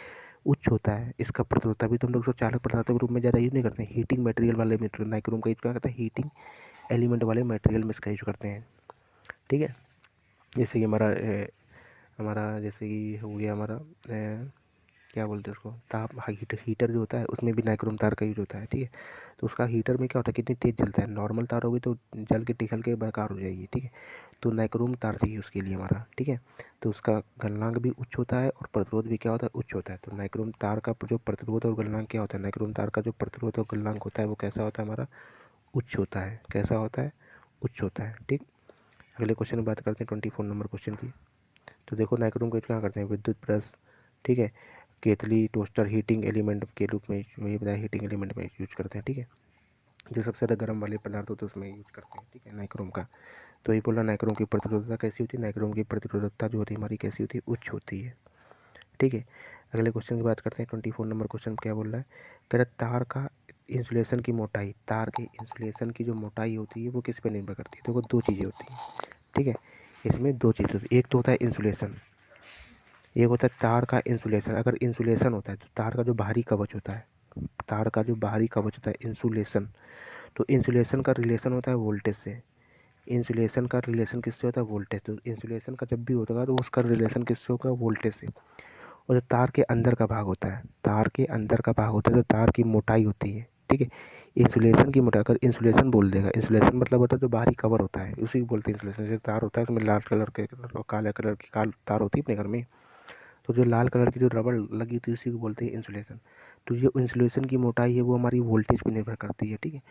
उच्च होता है इसका प्रतिरोधकता। भी तो हम लोग सब चालक पदार्थों के रूप में ज़्यादा यूज नहीं करते हैं। हीटिंग मटेरियल वाले नाइक्रोम का यूज क्या करता है? हीटिंग एलिमेंट वाले मटेरियल में इसका यूज करते हैं। ठीक है, जैसे कि हमारा हमारा जैसे कि हो गया हमारा क्या बोलते हैं उसको, ताप हीटर जो होता है उसमें भी नाइक्रोम तार का यूज होता है, ठीक है। तो उसका हीटर में क्या होता है, कितनी तेज़ जलता है, नॉर्मल तार होगी तो जल के टिकल के बेकार हो जाएगी, ठीक है। तो नाइक्रोम तार चाहिए उसके लिए हमारा, ठीक है। तो उसका गलनांक भी उच्च होता है और प्रतिरोध भी क्या होता है, उच्च होता है। तो नाइक्रोम तार का जो प्रतिरोध और गलनांक क्या होता है, नाइक्रोम तार का जो प्रतिरोध और गलनांक होता है वो कैसा होता है हमारा, उच्च होता है। कैसा होता है, उच्च होता है, ठीक। अगले क्वेश्चन की बात करते हैं 24 नंबर क्वेश्चन की। तो देखो नाइक्रोम को क्या करते हैं, विद्युत प्रेस, ठीक है, केतली, टोस्टर, हीटिंग एलिमेंट के रूप में, वही बताया हीटिंग एलिमेंट में यूज करते हैं, ठीक है। जो सबसे ज़्यादा गर्म वाले पदार्थ होते हैं उसमें यूज करते हैं, ठीक है, नाइक्रोम का। तो ये बोला नाइक्रोम की प्रतिरोधकता कैसी होती है, नाइक्रोम की प्रतिरोधकता जो होती है हमारी कैसी होती है, उच्च होती है, ठीक है। अगले क्वेश्चन की बात करते हैं 24 नंबर क्वेश्चन क्या बोल रहा है, कह रहा तार का इंसुलेशन की मोटाई, तार के इंसुलेशन की जो मोटाई होती है वो किस पे निर्भर करती है। देखो दो चीज़ें होती हैं, ठीक है। इसमें दो चीज़ें होती है, एक तो होता है इंसुलेशन, एक होता है तार का इंसुलेशन। अगर इंसुलेशन होता है तो तार का जो बाहरी कवच होता है, तार का जो बाहरी कवच होता है इंसुलेशन, तो इंसुलेशन का रिलेशन होता है वोल्टेज से। इंसुलेशन का रिलेशन किससे होता है, वोल्टेज। तो इंसुलेशन का जब भी होगा तो उसका रिलेशन किससे होगा, वोल्टेज से। और जो तार के अंदर का भाग होता है, तार के अंदर का भाग होता है, जो तार की मोटाई होती है, ठीक है। इंसुलेशन की मोटाई, अगर इंसुलेशन बोल देगा, इंसुलेशन मतलब होता है जो बाहरी कवर होता है, उसी को बोलते हैं इंसुलेशन। जैसे तार होता है उसमें लाल कलर के काले कलर की तार होती है अपने घर में, तो जो लाल कलर की जो रबड़ लगी थी उसी को बोलते हैं इंसुलेशन। तो जो इंसुलेशन की मोटाई है वो हमारी वोल्टेज पर निर्भर करती है, ठीक है।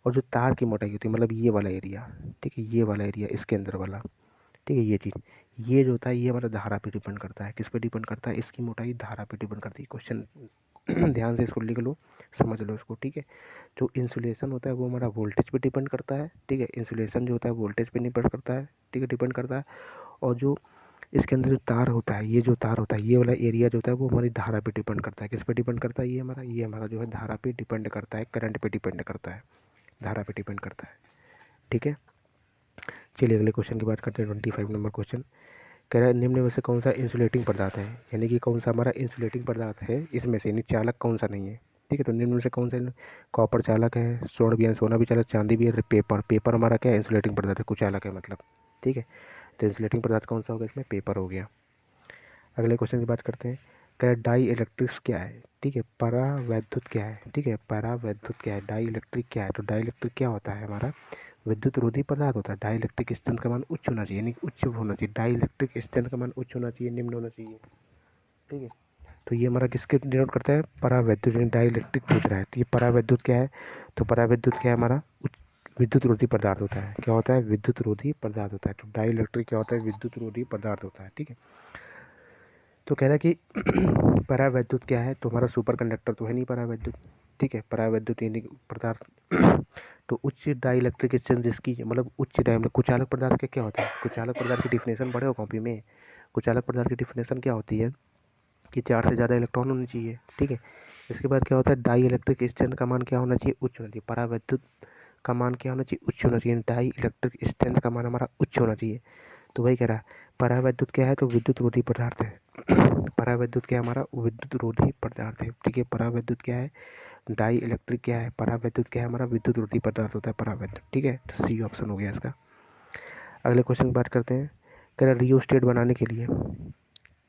और जो तार की मोटाई होती है मतलब ये वाला एरिया, ठीक है, ये वाला एरिया इसके अंदर वाला, ठीक है, ये चीज़, ये जो होता है ये हमारा धारा पे डिपेंड करता है। किस पे डिपेंड करता है, इसकी मोटाई धारा पे डिपेंड करती है। क्वेश्चन ध्यान से इसको लिख लो, समझ लो इसको, ठीक है। जो इंसुलेशन होता है वो हमारा वोल्टेज पे डिपेंड करता है, ठीक है। इंसुलेशन जो होता है वोल्टेज पे डिपेंड करता है, ठीक है, डिपेंड करता है। और जो इसके अंदर जो तार होता है, ये जो तार होता है, ये वाला एरिया जो होता है वो हमारी धारा पे डिपेंड करता है। किस पे डिपेंड करता है, ये हमारा जो है धारा पे डिपेंड करता है, करंट पे डिपेंड करता है, धारा पे डिपेंड करता है, ठीक है। चलिए अगले क्वेश्चन की बात करते हैं 25 नंबर क्वेश्चन। कह रहा है निम्न में से कौन सा इंसुलेटिंग पदार्थ है, यानी कि कौन सा हमारा इंसुलेटिंग पदार्थ है इसमें से, यानी चालक कौन सा नहीं है, ठीक है। तो निम्न में से कौन सा, कॉपर चालक है, स्वर्ण भी है, सोना भी चालक, चांदी भी है, पेपर, पेपर हमारा क्या है, इंसुलेटिंग पदार्थ है, कुचालक है मतलब, ठीक है। तो इंसुलेटिंग पदार्थ कौन सा होगा, इसमें पेपर हो गया। अगले क्वेश्चन की बात करते हैं, क्या डाई इलेक्ट्रिक्स क्या है, ठीक है, परावैद्युत क्या है, ठीक है, परावैद्युत क्या है, डाई इलेक्ट्रिक क्या है। तो डाई इलेक्ट्रिक क्या होता है हमारा, विद्युत रोधी पदार्थ होता है। डाई इलेक्ट्रिक स्थिरांक का मान उच्च होना चाहिए, यानी उच्च होना चाहिए, डाई इलेक्ट्रिक स्थिरांक का मान उच्च होना चाहिए, निम्न होना चाहिए, ठीक है। तो ये हमारा किसके डिनोट करता है, परावैद्युत, यानी डाई इलेक्ट्रिक पूछ रहा है। तो ये परावैद्युत क्या है, तो परावैद्युत क्या है हमारा, विद्युत रोधी पदार्थ होता है। क्या होता है, विद्युत रोधी पदार्थ होता है। तो डाई इलेक्ट्रिक क्या होता है, विद्युत रोधी पदार्थ होता है, ठीक है। तो कह रहा है कि परावैद्युत क्या है, तो हमारा सुपर कंडक्टर तो है नहीं परावैद्युत, ठीक है। परावैद्युत यानी कि पदार्थ तो उच्च डाई इलेक्ट्रिक स्ट्रेंथ जिसकी, मतलब उच्च डाई, मतलब कुचालक पदार्थ का क्या होता है, कुचालक पदार्थ की डिफिनेशन पढ़े हो कॉपी में। कुचालक पदार्थ की डिफिनेशन क्या होती है कि 4 से ज़्यादा इलेक्ट्रॉन होने चाहिए, ठीक है। इसके बाद क्या होता है, डाई इलेक्ट्रिक स्ट्रेंथ का मान क्या होना चाहिए, उच्च होना चाहिए। परावैद्युत का मान क्या होना चाहिए, उच्च होना चाहिए। डाई इलेक्ट्रिक स्ट्रेंथ का मान हमारा उच्च होना चाहिए। तो वही कह रहा है, परावैद्युत क्या है, तो विद्युत रोधी पदार्थ है। परावैद्युत क्या है हमारा, विद्युत रोधी पदार्थ है, ठीक है। परावैद्युत क्या है, डाई इलेक्ट्रिक क्या है, परावैद्युत क्या है हमारा, विद्युत रोधी पदार्थ होता है परावैद्युत, ठीक है। तो सी ऑप्शन हो गया इसका। अगले क्वेश्चन की बात करते हैं, कह रहा रियोस्टेट बनाने के लिए,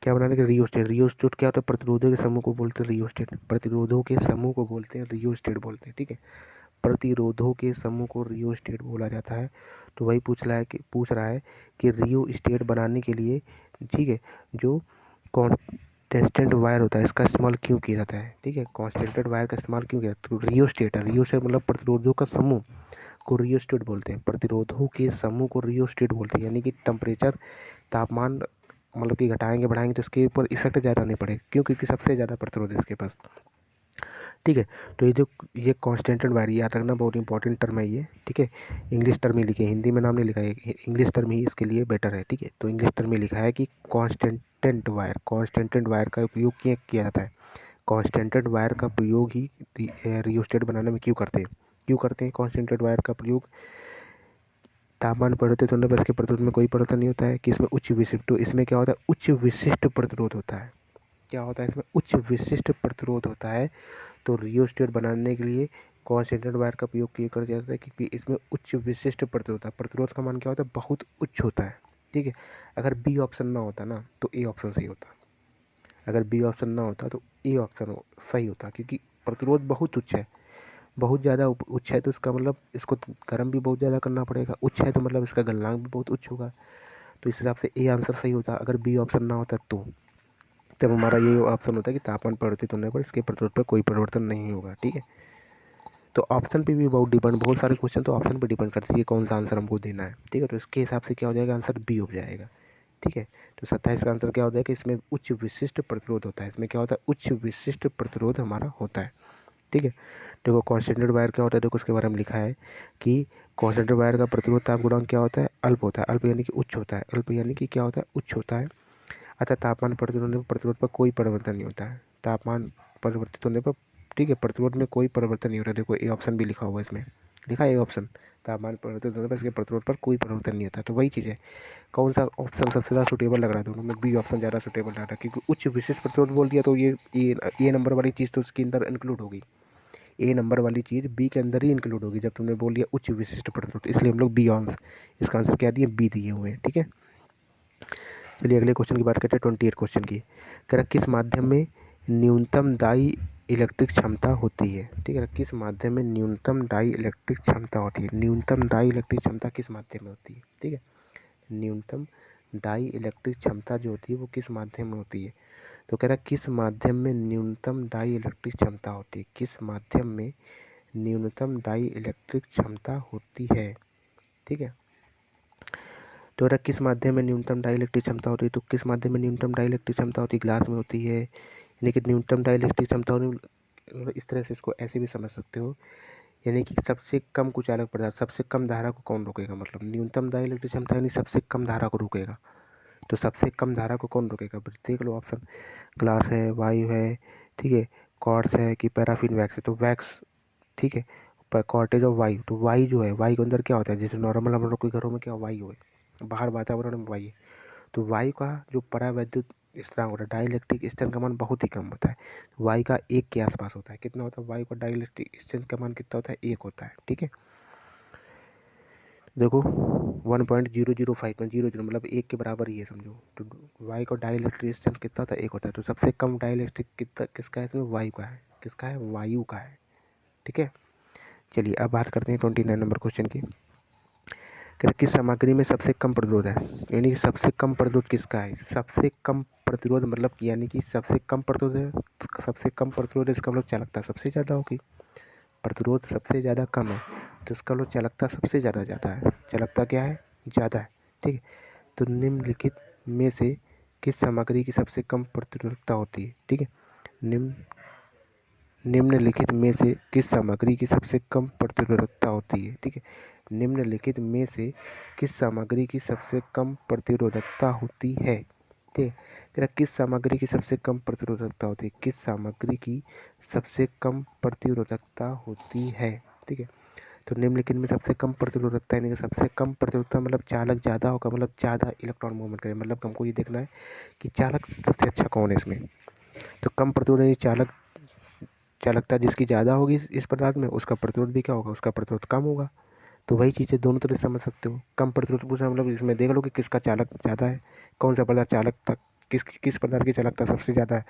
क्या बनाने के, रियोस्टेट। रियोस्टेट क्या होता है, प्रतिरोधों के समूह को बोलते हैं रियोस्टेट, प्रतिरोधों के समूह को बोलते हैं रियोस्टेट बोलते हैं, ठीक है। प्रतिरोधों के समूह को रियोस्टेट बोला जाता है। तो वही पूछ रहा है कि रियोस्टेट बनाने के लिए, ठीक है, जो कांस्टेंट वायर होता है इसका इस्तेमाल क्यों किया जाता है, ठीक है। कांस्टेंट वायर का इस्तेमाल क्यों किया जाता है, तो रियोस्टेट है, रियोस्टेट मतलब प्रतिरोधों का समूह को रियोस्टेट बोलते हैं, प्रतिरोधों के समूह को रियोस्टेट बोलते हैं। यानी कि टेम्परेचर, तापमान मतलब कि घटाएंगे बढ़ाएंगे तो इसके ऊपर इफेक्ट ज़्यादा नहीं पड़ेगा, क्यों, क्योंकि सबसे ज़्यादा प्रतिरोध है इसके पास, ठीक है। तो ये कांस्टेंट वायर याद रखना, बहुत इंपॉर्टेंट टर्म है ये, ठीक है। इंग्लिश टर्म ही लिखे, हिंदी में नाम नहीं लिखा है, इंग्लिश टर्म ही इसके लिए बेटर है, ठीक है। तो इंग्लिश टर्म में लिखा है कि कांस्टेंट वायर का उपयोग किया जाता है। कांस्टेंट वायर का प्रयोग ही रियोस्टेट बनाने में क्यों करते हैं कांस्टेंट वायर का प्रयोग, तापमान परिवर्तित होने पर इसके प्रतिरोध में कोई परिवर्तन नहीं होता है, कि इसमें उच्च विशिष्ट, तो इसमें क्या होता है, उच्च विशिष्ट प्रतिरोध होता है। क्या होता है इसमें, उच्च विशिष्ट प्रतिरोध होता है। तो रियोस्टेट बनाने के लिए कांस्टेंट वायर का प्रयोग किया जाता है, क्योंकि इसमें उच्च विशिष्ट प्रतिरोध होता है। प्रतिरोध का मान क्या होता है, बहुत उच्च होता है, ठीक है। अगर बी ऑप्शन ना होता ना तो ए ऑप्शन सही होता, अगर बी ऑप्शन ना होता तो ए ऑप्शन सही होता, क्योंकि प्रतिरोध बहुत उच्च है, बहुत ज़्यादा उच्च है, तो इसका मतलब इसको गर्म भी बहुत ज़्यादा करना पड़ेगा, उच्च है तो मतलब इसका गलनांक भी बहुत उच्च होगा, तो इस हिसाब से ए आंसर सही होता। अगर बी ऑप्शन ना होता तो तब हमारा ये ऑप्शन होता है कि तापमान परिवर्तित होने पर इसके प्रतिरोध पर कोई परिवर्तन नहीं होगा। ठीक है, तो ऑप्शन पे भी बहुत डिपेंड, बहुत सारे क्वेश्चन तो ऑप्शन पे डिपेंड करती है कौन सा आंसर हमको देना है। ठीक है, तो इसके हिसाब से क्या हो जाएगा, आंसर बी हो जाएगा। ठीक है, तो 27 का आंसर क्या होता है कि इसमें उच्च विशिष्ट प्रतिरोध होता है, इसमें क्या होता है, उच्च विशिष्ट प्रतिरोध हमारा होता है। ठीक है, देखो कॉन्स्टेंटेड वायर क्या होता है, देखो उसके बारे में लिखा है कि कॉन्स्टेंटेड वायर का प्रतिरोध ताप गुणांक क्या होता है, अल्प होता है, अल्प यानी कि उच्च होता है, अल्प यानी कि क्या होता है, उच्च होता है। अतः तापमान परिवर्तित होने पर प्रतिरोध पर कोई परिवर्तन नहीं होता है, तापमान परिवर्तित होने पर, ठीक है, प्रतिरोध में कोई परिवर्तन नहीं होता है। देखो ए ऑप्शन भी लिखा हुआ है, इसमें लिखा है ए ऑप्शन, तापमान परिवर्तित होने पर इसके प्रतिरोध पर कोई परिवर्तन नहीं होता। तो वही चीज़ है, कौन सा ऑप्शन सबसे ज़्यादा सूटेबल लग रहा है, दोनों में बी ऑप्शन ज़्यादा सूटेबल लग रहा है, क्योंकि उच्च विशिष्ट प्रतिरोध बोल दिया तो ये नंबर वाली चीज़ तो उसके अंदर इंक्लूड होगी, ए नंबर वाली चीज़ बी के अंदर ही इंक्लूड होगी जब तुमने बोल दिया उच्च विशिष्ट प्रतिरोध, इसलिए हम लोग बी ऑप्शन, इसका आंसर क्या दिए, बी दिए हुए हैं। ठीक है, चलिए अगले क्वेश्चन की बात करते हैं, 28 क्वेश्चन की। कह रहा किस माध्यम में न्यूनतम डाई इलेक्ट्रिक क्षमता होती है। ठीक है, किस माध्यम में न्यूनतम डाई इलेक्ट्रिक क्षमता होती है, न्यूनतम डाई इलेक्ट्रिक क्षमता किस माध्यम में होती है। ठीक है, न्यूनतम डाई इलेक्ट्रिक क्षमता जो होती है वो किस माध्यम में होती है, तो कह रहा किस माध्यम में न्यूनतम डाई इलेक्ट्रिक क्षमता होती है, किस माध्यम में न्यूनतम डाई इलेक्ट्रिक क्षमता होती है। ठीक है, तो अगर किस माध्यम में न्यूनतम डाई इलेक्ट्रिक क्षमता होती है, तो किस माध्यम में न्यूनतम डाई इलेक्ट्रिक क्षमता होती है, ग्लास में होती है, यानी कि न्यूनतम डाई इलेक्ट्रिक क्षमता होनी, इस तरह से इसको ऐसे भी समझ सकते हो, यानी कि सबसे कम कुचालक पदार्थ, सबसे कम धारा को कौन रोकेगा, मतलब न्यूनतम डाई इलेक्ट्रिक क्षमता यानी सबसे कम धारा को रोकेगा, तो सबसे कम धारा को कौन रोकेगा, देख लो ऑप्शन, ग्लास है, वायु है, ठीक है, क्वार्ट्ज है कि पैराफिन वैक्स है, तो वैक्स, ठीक है, पर कॉर्टेज ऑफ वायु, तो वायु जो है, वायु के अंदर क्या होता है, जैसे नॉर्मल हम लोग के घरों में क्या वायु है, बाहर वातावरण में वायु है, तो वायु का जो परावैद्युत स्थिरांक होता है, डाइलेक्ट्रिक स्ट्रेंथ का मान बहुत ही कम होता है, वायु का 1 के आसपास होता है, कितना होता है, वायु का डाइलेक्ट्रिक स्ट्रेंथ का मान कितना होता है, 1 होता है। ठीक है, देखो 1.005 में 0 मतलब 1 के बराबर ही है समझो, तो वायु का डाइलेक्ट्रिक स्ट्रेंथ कितना होता है, 1 होता है, तो सबसे कम डाइलेक्ट्रिक कितना किसका है इसमें, वायु का है, किसका है, वायु का है। ठीक है, चलिए अब बात करते हैं 29 नंबर क्वेश्चन की। किस सामग्री में सबसे कम प्रतिरोध है, यानी कि सबसे कम प्रतिरोध किसका है, सबसे कम प्रतिरोध मतलब यानी कि सबसे कम प्रतिरोध है, सबसे कम प्रतिरोध इसका मतलब चालकता सबसे ज़्यादा होगी, प्रतिरोध सबसे ज़्यादा कम है तो इसका मतलब चालकता सबसे ज़्यादा ज़्यादा है, चालकता क्या है, ज़्यादा है। ठीक है, तो निम्नलिखित में से किस सामग्री की सबसे कम प्रतिरोधकता होती है। ठीक है, निम्नलिखित में से किस सामग्री की सबसे कम प्रतिरोधकता होती है। ठीक है, निम्नलिखित में से किस सामग्री की सबसे कम प्रतिरोधकता होती है। ठीक है, कह रहा किस सामग्री की सबसे कम प्रतिरोधकता होती है, किस सामग्री की सबसे कम प्रतिरोधकता होती है। ठीक है, तो निम्नलिखित में सबसे कम प्रतिरोधकता यानी कि सबसे कम प्रतिरोधकता मतलब चालक ज़्यादा होगा, मतलब ज़्यादा इलेक्ट्रॉन मूवमेंट करे, मतलब हमको ये देखना है कि चालक सबसे अच्छा कौन है इसमें, तो कम प्रतिरोध यानी चालकता जिसकी ज़्यादा होगी इस पदार्थ में उसका प्रतिरोध भी क्या होगा, उसका प्रतिरोध कम होगा। तो वही चीज़ें दोनों तरह से समझ सकते हो, कम प्रतिरोध पूछना मतलब इसमें देख लो कि किसका चालक ज़्यादा है, कौन सा पदार्थ चालकता किस पदार्थ की चालकता सबसे ज़्यादा है।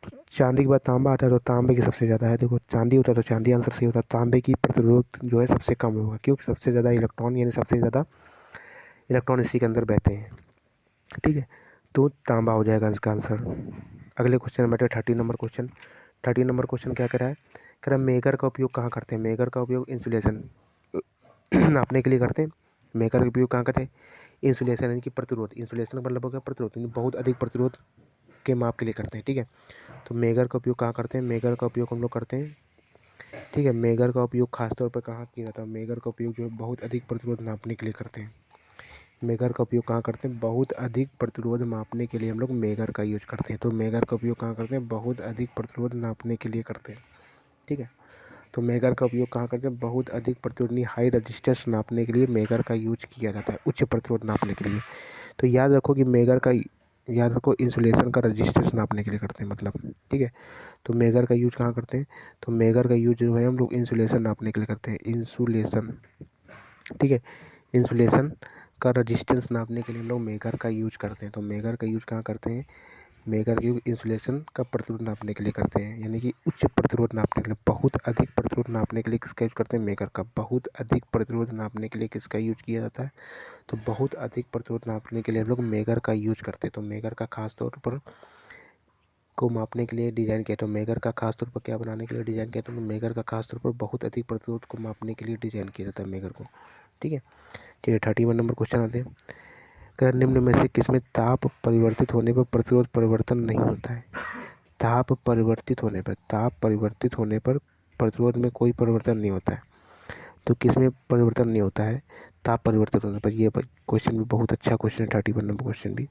तो चांदी के बाद तांबा आता है तो तांबे की सबसे ज़्यादा है, देखो चांदी होता है तो चांदी आंसर सही होता है, तांबे की प्रतिरोध जो है सबसे कम होगा क्योंकि सबसे ज़्यादा इलेक्ट्रॉन यानी सबसे ज़्यादा इलेक्ट्रॉन इसी के अंदर बहते हैं। ठीक है, तो तांबा हो जाएगा इसका आंसर। अगले क्वेश्चन में बैठे 30 नंबर क्वेश्चन। 30 नंबर क्वेश्चन क्या कह रहा है, कह रहा है मेगर का उपयोग कहाँ करते हैं, मेगर का उपयोग इंसुलेशन नापने के लिए करते हैं। मेगर का उपयोग कहाँ करते हैं, इंसुलेशन यानी कि प्रतिरोध, इंसुलेशन का मतलब हो गया प्रतिरोध, यानी बहुत अधिक प्रतिरोध के माप के लिए करते हैं। ठीक है, तो मेगर का उपयोग कहाँ करते हैं, मेगर का उपयोग हम लोग करते हैं। ठीक है, मेगर का उपयोग खासतौर पर कहाँ किया जाता है, मेगर का उपयोग जो है बहुत अधिक प्रतिरोध नापने के लिए करते हैं। मेगर का उपयोग कहाँ करते हैं, बहुत अधिक प्रतिरोध मापने के लिए हम लोग मेगर का यूज करते हैं। तो मेगर का उपयोग कहाँ करते हैं, बहुत अधिक प्रतिरोध नापने के लिए करते हैं। ठीक है, तो मेगर का उपयोग कहाँ करते हैं, बहुत अधिक प्रतिरोध हाई रजिस्टेंस नापने के लिए मेगर का यूज किया जाता है, उच्च प्रतिरोध नापने के लिए। तो याद रखो कि याद रखो इंसुलेशन का रजिस्टेंस नापने के लिए करते हैं मतलब। ठीक है, तो मेगर का यूज कहाँ करते हैं, तो मेगर का यूज जो है हम लोग इंसुलेशन नापने के लिए करते हैं, इंसुलेशन। ठीक है, इंसुलेशन का रेजिस्टेंस नापने के लिए हम लोग मेगर का यूज करते हैं। तो मेगर का यूज कहाँ करते हैं? मेगर का यूज इंसुलेशन का प्रतिरोध नापने के लिए करते हैं, यानी कि उच्च प्रतिरोध नापने के लिए, बहुत अधिक प्रतिरोध नापने के लिए किसका यूज करते हैं? मेगर का। बहुत अधिक प्रतिरोध नापने के लिए किसका यूज किया जाता है? तो बहुत अधिक प्रतिरोध नापने के लिए हम लोग मेगर का यूज करते हैं। तो मेगर का खास तौर पर को मापने के लिए डिज़ाइन किया। तो मेगर का खास तौर पर क्या बनाने के लिए डिज़ाइन किया? तो मेगर का खास तौर पर बहुत अधिक प्रतिरोध को मापने के लिए डिज़ाइन किया जाता है मेगर को। ठीक है, चलिए 31 नंबर क्वेश्चन आते हैं। अगर निम्न में से किसमें ताप परिवर्तित होने पर प्रतिरोध परिवर्तन नहीं होता है? ताप परिवर्तित होने पर प्रतिरोध में कोई परिवर्तन नहीं होता है। तो किसमें परिवर्तन नहीं होता है ताप परिवर्तित होने पर? ये क्वेश्चन भी बहुत अच्छा क्वेश्चन है, 31 नंबर क्वेश्चन भी।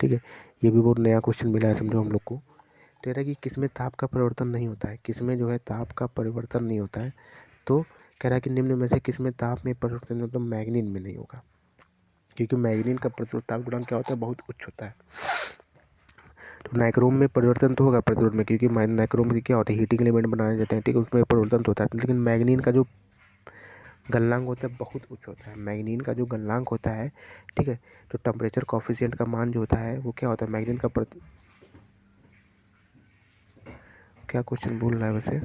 ठीक है, ये भी बहुत नया क्वेश्चन मिला है समझो हम लोग को। कह रहा है कि किसमें ताप का परिवर्तन नहीं होता है, किसमें जो है ताप का परिवर्तन नहीं होता है। तो कह रहा है कि निम्न में से किसमें ताप में परिवर्तन मतलब मैग्नीन में नहीं होगा, क्योंकि मैग्नीन का प्रतिरोध ताप गुणांक क्या होता है? बहुत उच्च होता है। तो नाइक्रोम में परिवर्तन तो होगा प्रतिरोध में, क्योंकि नाइक्रोम में क्या होता है? हीटिंग एलिमेंट बनाए जाते हैं, ठीक है, उसमें परिवर्तन तो होता है। लेकिन मैग्नीन का जो गलनांक होता है बहुत उच्च होता है। मैग्नीन का जो गलनांक होता है, ठीक है, तो टेम्परेचर कॉफिशिएंट का मान जो होता है वो क्या होता है? मैग्नीन का क्या क्वेश्चन बोल रहा है वैसे?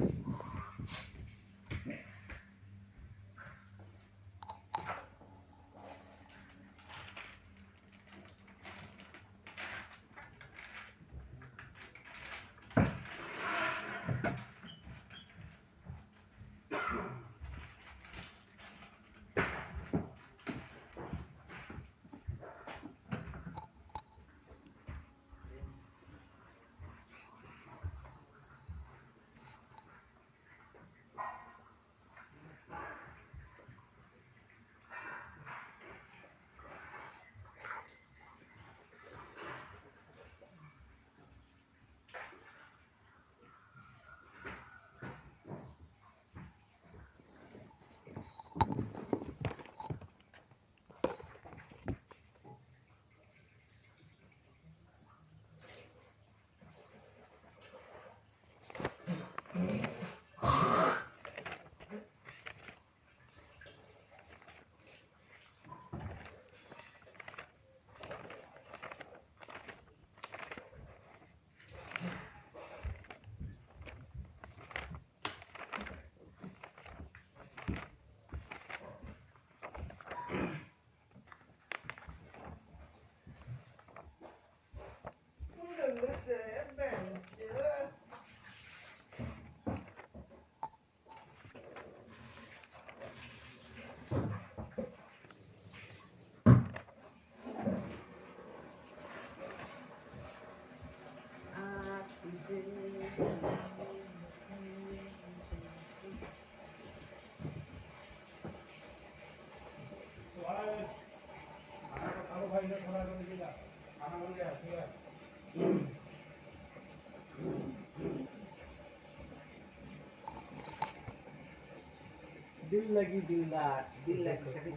दिल लगी दिलदार, दिल लगी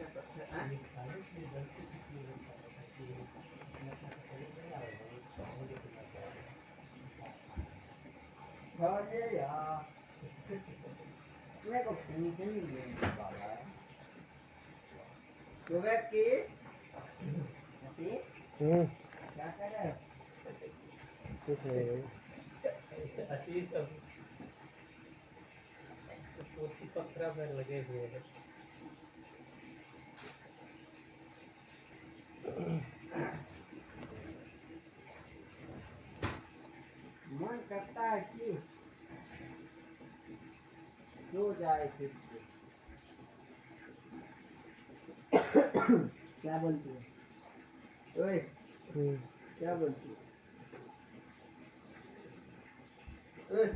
मेरे को फिनिशिंग नहीं निकाला है। तो वे केस क्या कर रहे हो? कुछ नहीं। पोती पत्रा पर लगे हुए हैं। मन करता है कि सो जाए फिर से। क्या बोलती है? ओए, क्या बोलती है? ओए,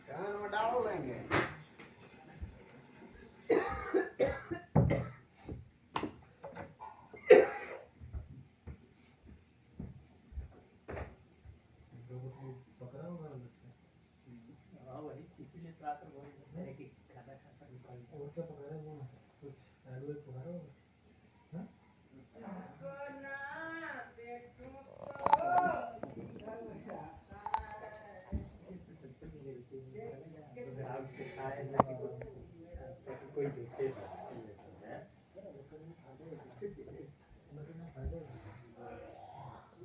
कान में डाल लेंगे। पकड़ा हुआ है बच्चा। हाँ वही, इसीलिए तो आकर बोल रहे हैं कि खाता खाता निकाल। और क्या पकड़ा है वो? कुछ आलू पकड़ा होगा। हाँ? कोई दूसरे है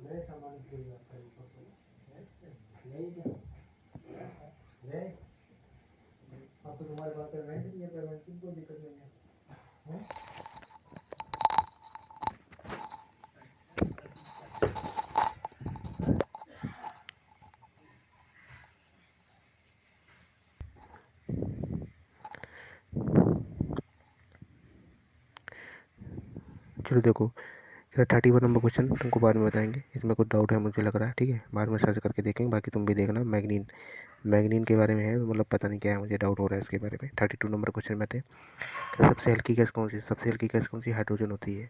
नए सामान से बात करें नहीं क्या नहीं अब तो तुम्हारे पास पेमेंट नहीं है पेमेंट की कोई दिक्कत नहीं है चलो देखो, 31 नंबर क्वेश्चन तुमको बाद में बताएंगे, इसमें कुछ डाउट है मुझे लग रहा है, ठीक है, बाद में सर्च करके देखेंगे, बाकी तुम भी देखना। मैग्नीन मैग्नीन के बारे में है, मतलब पता नहीं क्या है, मुझे डाउट हो रहा है इसके बारे में। 32 नंबर क्वेश्चन में थे, सबसे हल्की गैस कौन सी, सबसे हल्की गैस कौन सी, हाइड्रोजन होती है,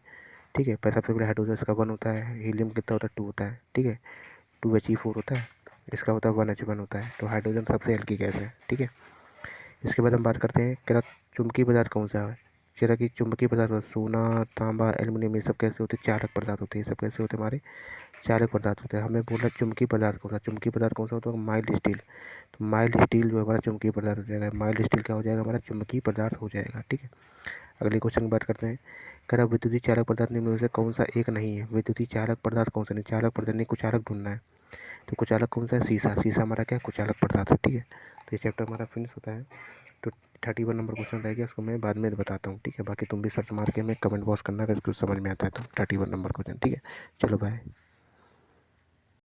ठीक है। सबसे पहले हाइड्रोजन इसका 1 होता है, हीलियम कितना होता है 2 होता है, ठीक है, 2He4 होता है, इसका होता है 1H1 होता है, तो हाइड्रोजन सबसे हल्की गैस है, ठीक है। इसके बाद हम बात करते हैं कि चुंबकीय पदार्थ कौन सा है। जैसा कि चुंबकीय पदार्थ सोना, तांबा, एल्युमिनियम, ये सब कैसे होते हैं, चालक पदार्थ होते हैं, ये सब कैसे होते हैं, हमारे चालक पदार्थ होते हैं। हमें बोला चुंबकीय पदार्थ कौन सा, चुंबकीय पदार्थ कौन सा होता है, माइल्ड स्टील। तो माइल्ड स्टील जो है हमारा चुंबकीय पदार्थ हो जाएगा, माइल्ड स्टील क्या हो जाएगा, हमारा चुंबकीय पदार्थ हो जाएगा, ठीक है। अगले क्वेश्चन की बात करते हैं, कह रहा विद्युतीय चालक पदार्थ निम्न में से कौन सा एक नहीं है। विद्युतीय चालक पदार्थ कौन सा नहीं, चालक पदार्थ नहीं, कुचालक ढूंढना है। तो कुचालक कौन सा है, शीशा। शीशा हमारा क्या है, कुचालक पदार्थ है, ठीक है। तो ये चैप्टर हमारा फिनिश होता है। तो 31 नंबर क्वेश्चन रह गया, उसको मैं बाद में बताता हूँ, ठीक है। बाकी तुम भी सर्च मार के मैं कमेंट बॉक्स करना अगर कुछ समझ में आता है तो 31 नंबर क्वेश्चन, ठीक है। चलो बाय।